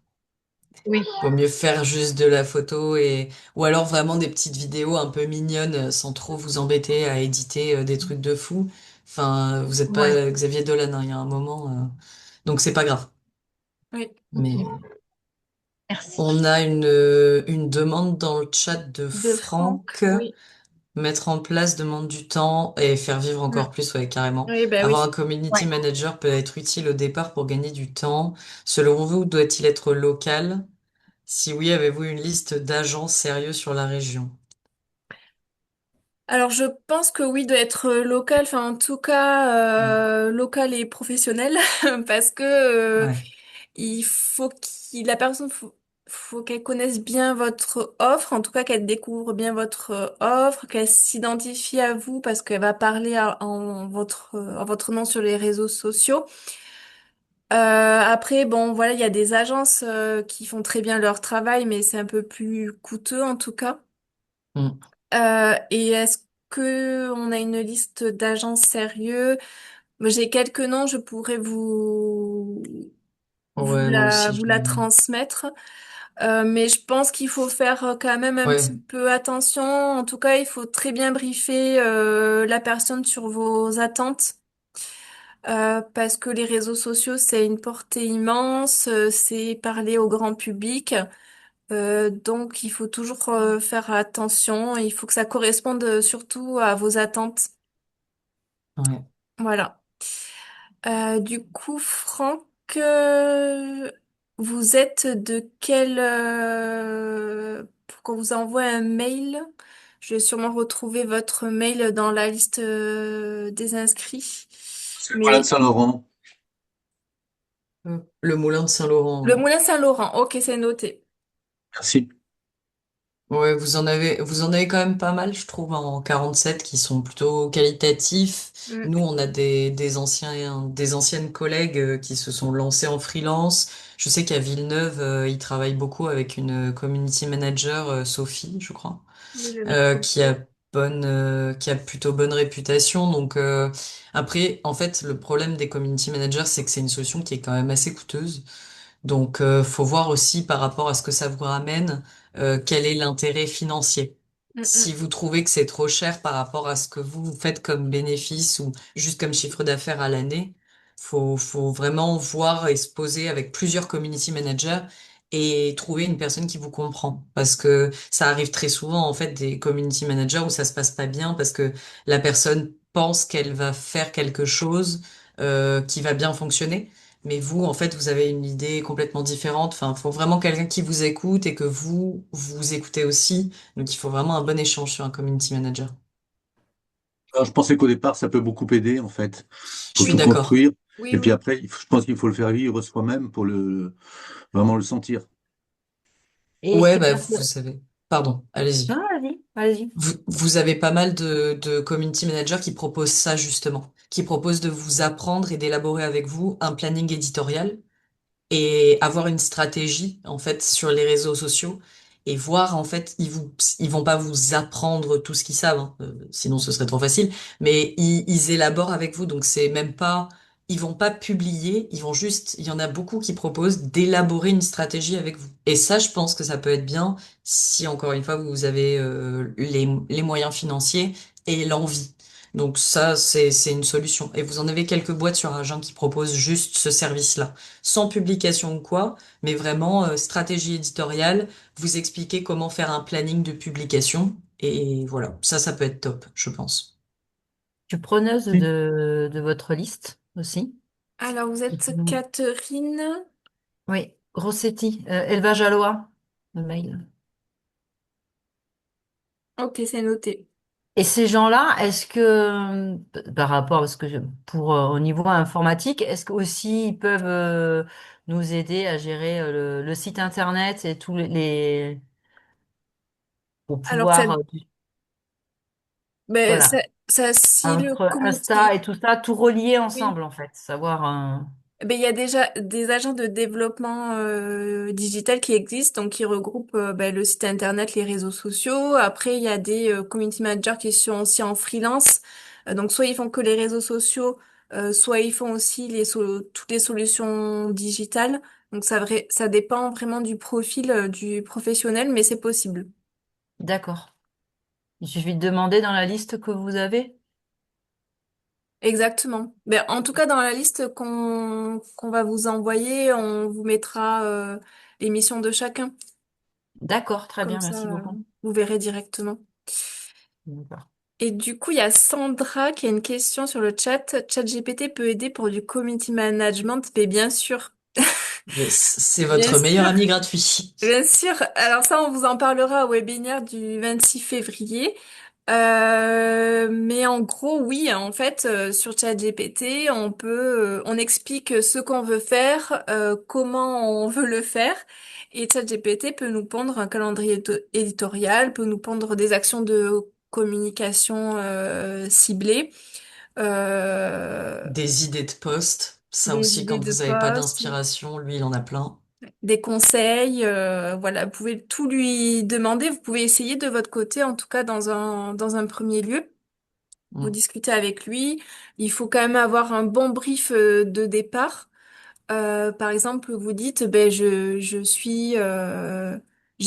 oui, Vaut mieux faire juste de la photo ou alors vraiment des petites vidéos un peu mignonnes sans trop vous embêter à éditer des trucs de fou. Enfin, vous n'êtes ouais. pas Xavier Dolan, hein, il y a un moment, donc c'est pas grave. Oui. Mais Ok. Merci. on a une demande dans le chat de De Franck. Franck, oui. Mettre en place demande du temps et faire vivre Mm. encore plus, ouais, carrément. Oui, ben Avoir un oui. community Ouais. manager peut être utile au départ pour gagner du temps. Selon vous, doit-il être local? Si oui, avez-vous une liste d'agents sérieux sur la région? Alors je pense que oui, doit être local, enfin en tout cas Mm. local et professionnel, parce que Ouais, il faut la personne faut qu'elle connaisse bien votre offre, en tout cas qu'elle découvre bien votre offre, qu'elle s'identifie à vous parce qu'elle va parler en votre nom sur les réseaux sociaux. Après, bon, voilà, il y a des agences qui font très bien leur travail, mais c'est un peu plus coûteux en tout cas. Mm. Et est-ce que on a une liste d'agences sérieux? Moi, j'ai quelques noms, je pourrais Ouais, moi aussi, vous la transmettre. Mais je pense qu'il faut faire quand même un ouais, petit peu attention. En tout cas, il faut très bien briefer la personne sur vos attentes. Parce que les réseaux sociaux, c'est une portée immense, c'est parler au grand public. Donc, il faut toujours faire attention. Il faut que ça corresponde surtout à vos attentes. ouais. Voilà. Du coup, Franck, vous êtes de quel... pour qu'on vous envoie un mail, je vais sûrement retrouver votre mail dans la liste des inscrits. C'est le Moulin de Mais Saint-Laurent. Le Moulin de Saint-Laurent, le ouais. Moulin Saint-Laurent, ok, c'est noté. Merci. Ouais, vous en avez quand même pas mal, je trouve, en 47 qui sont plutôt qualitatifs. Mm. Nous, on a des anciennes collègues qui se sont lancées en freelance. Je sais qu'à Villeneuve, ils travaillent beaucoup avec une community manager, Sophie, je crois, Oui, j'avais entendu. qui a plutôt bonne réputation. Donc, après, en fait, le problème des community managers, c'est que c'est une solution qui est quand même assez coûteuse. Donc, faut voir aussi par rapport à ce que ça vous ramène, quel est l'intérêt financier. Mm, Si mm. vous trouvez que c'est trop cher par rapport à ce que vous faites comme bénéfice ou juste comme chiffre d'affaires à l'année, faut vraiment voir et se poser avec plusieurs community managers et trouver une personne qui vous comprend. Parce que ça arrive très souvent, en fait, des community managers où ça se passe pas bien parce que la personne pense qu'elle va faire quelque chose, qui va bien fonctionner. Mais vous, en fait, vous avez une idée complètement différente. Enfin, il faut vraiment quelqu'un qui vous écoute et que vous écoutez aussi. Donc, il faut vraiment un bon échange sur un community manager. Alors, je pensais qu'au départ, ça peut beaucoup aider, en fait. Je Faut suis tout Oui, d'accord. construire. oui, Et puis oui. après, je pense qu'il faut le faire vivre soi-même pour vraiment le sentir. Et Ouais, c'est bah, pas vous savez. Pardon, allez-y. Non, vas-y, vas-y. Vous avez pas mal de community managers qui proposent ça, justement. Qui proposent de vous apprendre et d'élaborer avec vous un planning éditorial et avoir une stratégie en fait sur les réseaux sociaux et voir en fait ils vont pas vous apprendre tout ce qu'ils savent hein, sinon ce serait trop facile mais ils élaborent avec vous donc c'est même pas ils vont pas publier ils vont juste il y en a beaucoup qui proposent d'élaborer une stratégie avec vous et ça je pense que ça peut être bien si encore une fois vous avez les moyens financiers et l'envie Donc ça, c'est une solution. Et vous en avez quelques boîtes sur Agen qui proposent juste ce service-là, sans publication ou quoi, mais vraiment stratégie éditoriale, vous expliquer comment faire un planning de publication. Et voilà, ça peut être top, je pense. Je suis preneuse Si. de votre liste aussi. Alors, vous êtes Catherine. Oui, Grossetti, élevage à Loa, le mail. Ok, c'est noté. Et ces gens-là, est-ce que, par rapport à ce que pour au niveau informatique, est-ce que aussi ils peuvent nous aider à gérer le site internet et tous pour Alors, ça, pouvoir ben, voilà si le entre comité, Insta et tout ça, tout relier oui. ensemble en fait, savoir Ben, il y a déjà des agents de développement digital qui existent, donc qui regroupent ben, le site internet, les réseaux sociaux. Après, il y a des community managers qui sont aussi en freelance. Donc, soit ils font que les réseaux sociaux, soit ils font aussi toutes les solutions digitales. Donc, ça dépend vraiment du profil du professionnel, mais c'est possible. d'accord. Il suffit de demander dans la liste que vous avez. Exactement. Ben, en tout cas, dans la liste qu'on va vous envoyer, on vous mettra les missions de chacun. D'accord, très Comme bien, ça, merci beaucoup. vous verrez directement. D'accord. Et du coup, il y a Sandra qui a une question sur le chat. ChatGPT peut aider pour du community management, mais bien sûr. Yes, c'est Bien votre meilleur sûr. ami gratuit. Bien sûr. Alors ça, on vous en parlera au webinaire du 26 février. Mais en gros, oui, en fait, sur ChatGPT, on explique ce qu'on veut faire, comment on veut le faire, et ChatGPT peut nous pondre un calendrier éditorial, peut nous pondre des actions de communication ciblées, euh, Des idées de poste, ça des aussi, idées quand de vous n'avez pas poste, d'inspiration, lui, il en a plein. des conseils, voilà, vous pouvez tout lui demander, vous pouvez essayer de votre côté, en tout cas dans un premier lieu. Vous Mm. discutez avec lui. Il faut quand même avoir un bon brief de départ. Par exemple, vous dites, ben j'ai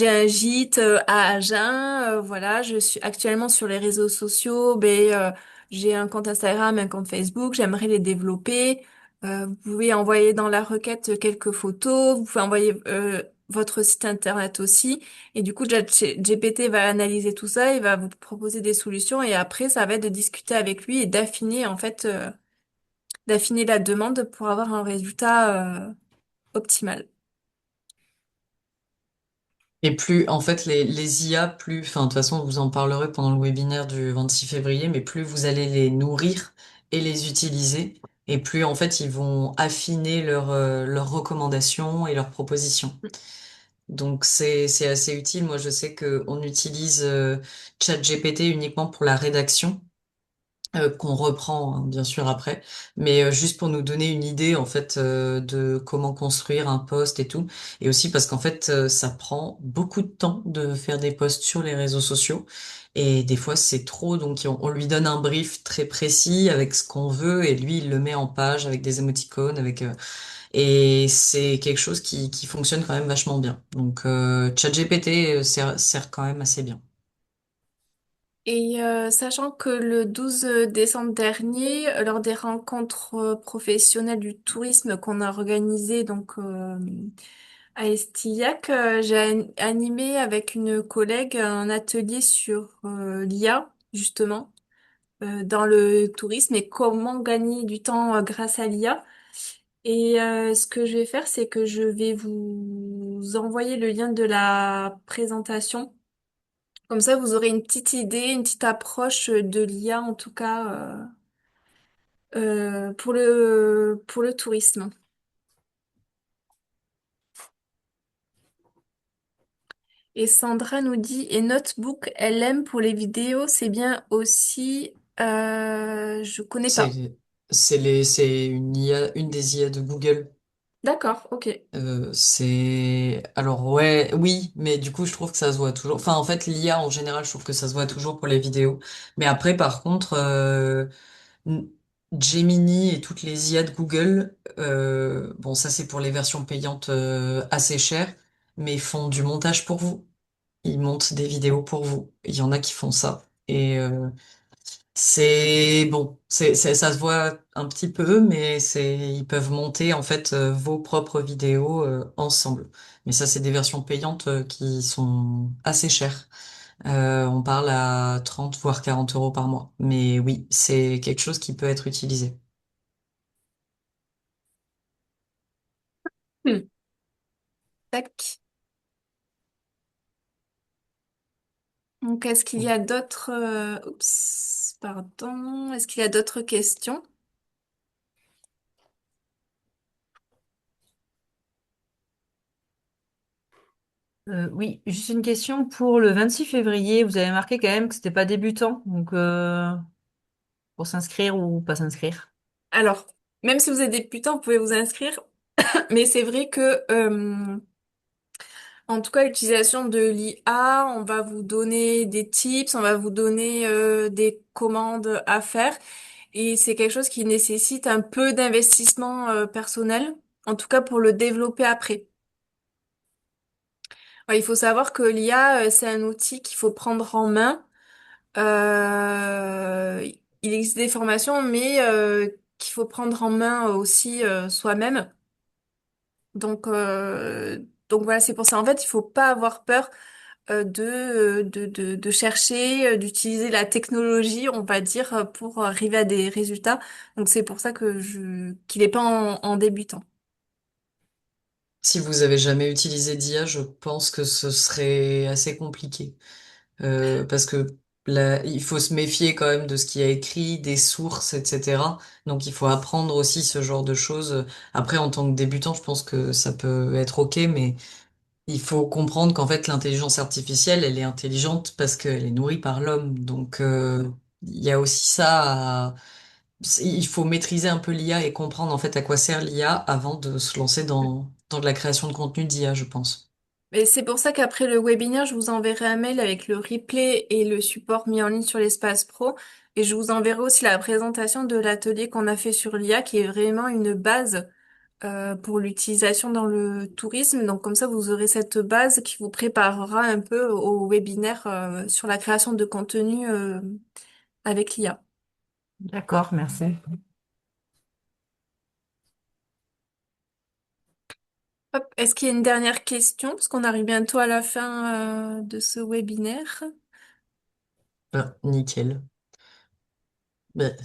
un gîte à Agen. Voilà, je suis actuellement sur les réseaux sociaux. J'ai un compte Instagram, un compte Facebook. J'aimerais les développer. Vous pouvez envoyer dans la requête quelques photos. Vous pouvez envoyer votre site internet aussi. Et du coup, GPT va analyser tout ça. Il va vous proposer des solutions. Et après, ça va être de discuter avec lui et d'affiner en fait. D'affiner la demande pour avoir un résultat optimal. Et plus, en fait, les IA, plus, enfin, de toute façon, vous en parlerez pendant le webinaire du 26 février, mais plus vous allez les nourrir et les utiliser, et plus, en fait, ils vont affiner leurs recommandations et leurs propositions. Donc, c'est assez utile. Moi, je sais qu'on utilise ChatGPT uniquement pour la rédaction. Qu'on reprend hein, bien sûr après, mais juste pour nous donner une idée en fait de comment construire un post et tout, et aussi parce qu'en fait ça prend beaucoup de temps de faire des posts sur les réseaux sociaux, et des fois c'est trop, donc on lui donne un brief très précis avec ce qu'on veut, et lui il le met en page avec des émoticônes, et c'est quelque chose qui fonctionne quand même vachement bien. Donc ChatGPT sert quand même assez bien. Et sachant que le 12 décembre dernier, lors des rencontres professionnelles du tourisme qu'on a organisées à Estillac, j'ai animé avec une collègue un atelier sur l'IA, justement, dans le tourisme et comment gagner du temps grâce à l'IA. Et ce que je vais faire, c'est que je vais vous envoyer le lien de la présentation. Comme ça, vous aurez une petite idée, une petite approche de l'IA, en tout cas, pour le tourisme. Et Sandra nous dit, et Notebook LM pour les vidéos, c'est bien aussi, je connais pas. C'est c'est une IA, une des IA de Google. D'accord, ok. C'est alors ouais oui mais du coup je trouve que ça se voit toujours, enfin en fait l'IA en général je trouve que ça se voit toujours pour les vidéos, mais après par contre N- Gemini et toutes les IA de Google, bon ça c'est pour les versions payantes assez chères, mais ils font du montage pour vous, ils montent des vidéos pour vous, il y en a qui font ça, et C'est bon, ça se voit un petit peu, mais ils peuvent monter en fait vos propres vidéos ensemble. Mais ça, c'est des versions payantes qui sont assez chères. On parle à 30 voire 40 euros par mois. Mais oui, c'est quelque chose qui peut être utilisé. Hmm. Tac. Donc, est-ce qu'il y a d'autres... Oups, pardon. Est-ce qu'il y a d'autres questions? Oui, juste une question pour le 26 février. Vous avez marqué quand même que c'était pas débutant, donc pour s'inscrire ou pas s'inscrire. Alors, même si vous êtes débutant, vous pouvez vous inscrire. Mais c'est vrai que, en tout cas, l'utilisation de l'IA, on va vous donner des tips, on va vous donner des commandes à faire. Et c'est quelque chose qui nécessite un peu d'investissement personnel, en tout cas pour le développer après. Ouais, il faut savoir que l'IA, c'est un outil qu'il faut prendre en main. Il existe des formations, mais qu'il faut prendre en main aussi soi-même. Donc, euh, donc voilà, c'est pour ça. En fait, il faut pas avoir peur de chercher, d'utiliser la technologie, on va dire, pour arriver à des résultats. Donc c'est pour ça qu'il est pas en débutant. Si vous avez jamais utilisé d'IA, je pense que ce serait assez compliqué. Parce que là, il faut se méfier quand même de ce qui a écrit, des sources, etc. Donc il faut apprendre aussi ce genre de choses. Après, en tant que débutant, je pense que ça peut être OK, mais il faut comprendre qu'en fait, l'intelligence artificielle, elle est intelligente parce qu'elle est nourrie par l'homme. Donc il y a aussi ça. Il faut maîtriser un peu l'IA et comprendre en fait à quoi sert l'IA avant de se lancer dans de la création de contenu d'IA, je pense. Et c'est pour ça qu'après le webinaire, je vous enverrai un mail avec le replay et le support mis en ligne sur l'Espace Pro. Et je vous enverrai aussi la présentation de l'atelier qu'on a fait sur l'IA, qui est vraiment une base pour l'utilisation dans le tourisme. Donc comme ça, vous aurez cette base qui vous préparera un peu au webinaire sur la création de contenu avec l'IA. D'accord, merci. Hop, est-ce qu'il y a une dernière question? Parce qu'on arrive bientôt à la fin de ce webinaire. Ben, nickel. Ben,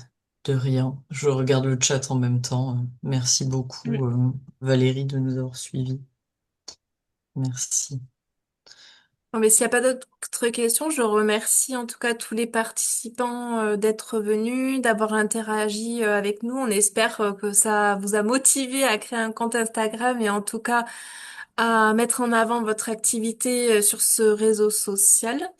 de rien. Je regarde le chat en même temps. Merci beaucoup, Valérie, de nous avoir suivis. Merci. Bon, mais s'il n'y a pas d'autres questions, je remercie en tout cas tous les participants d'être venus, d'avoir interagi avec nous. On espère que ça vous a motivé à créer un compte Instagram et en tout cas à mettre en avant votre activité sur ce réseau social.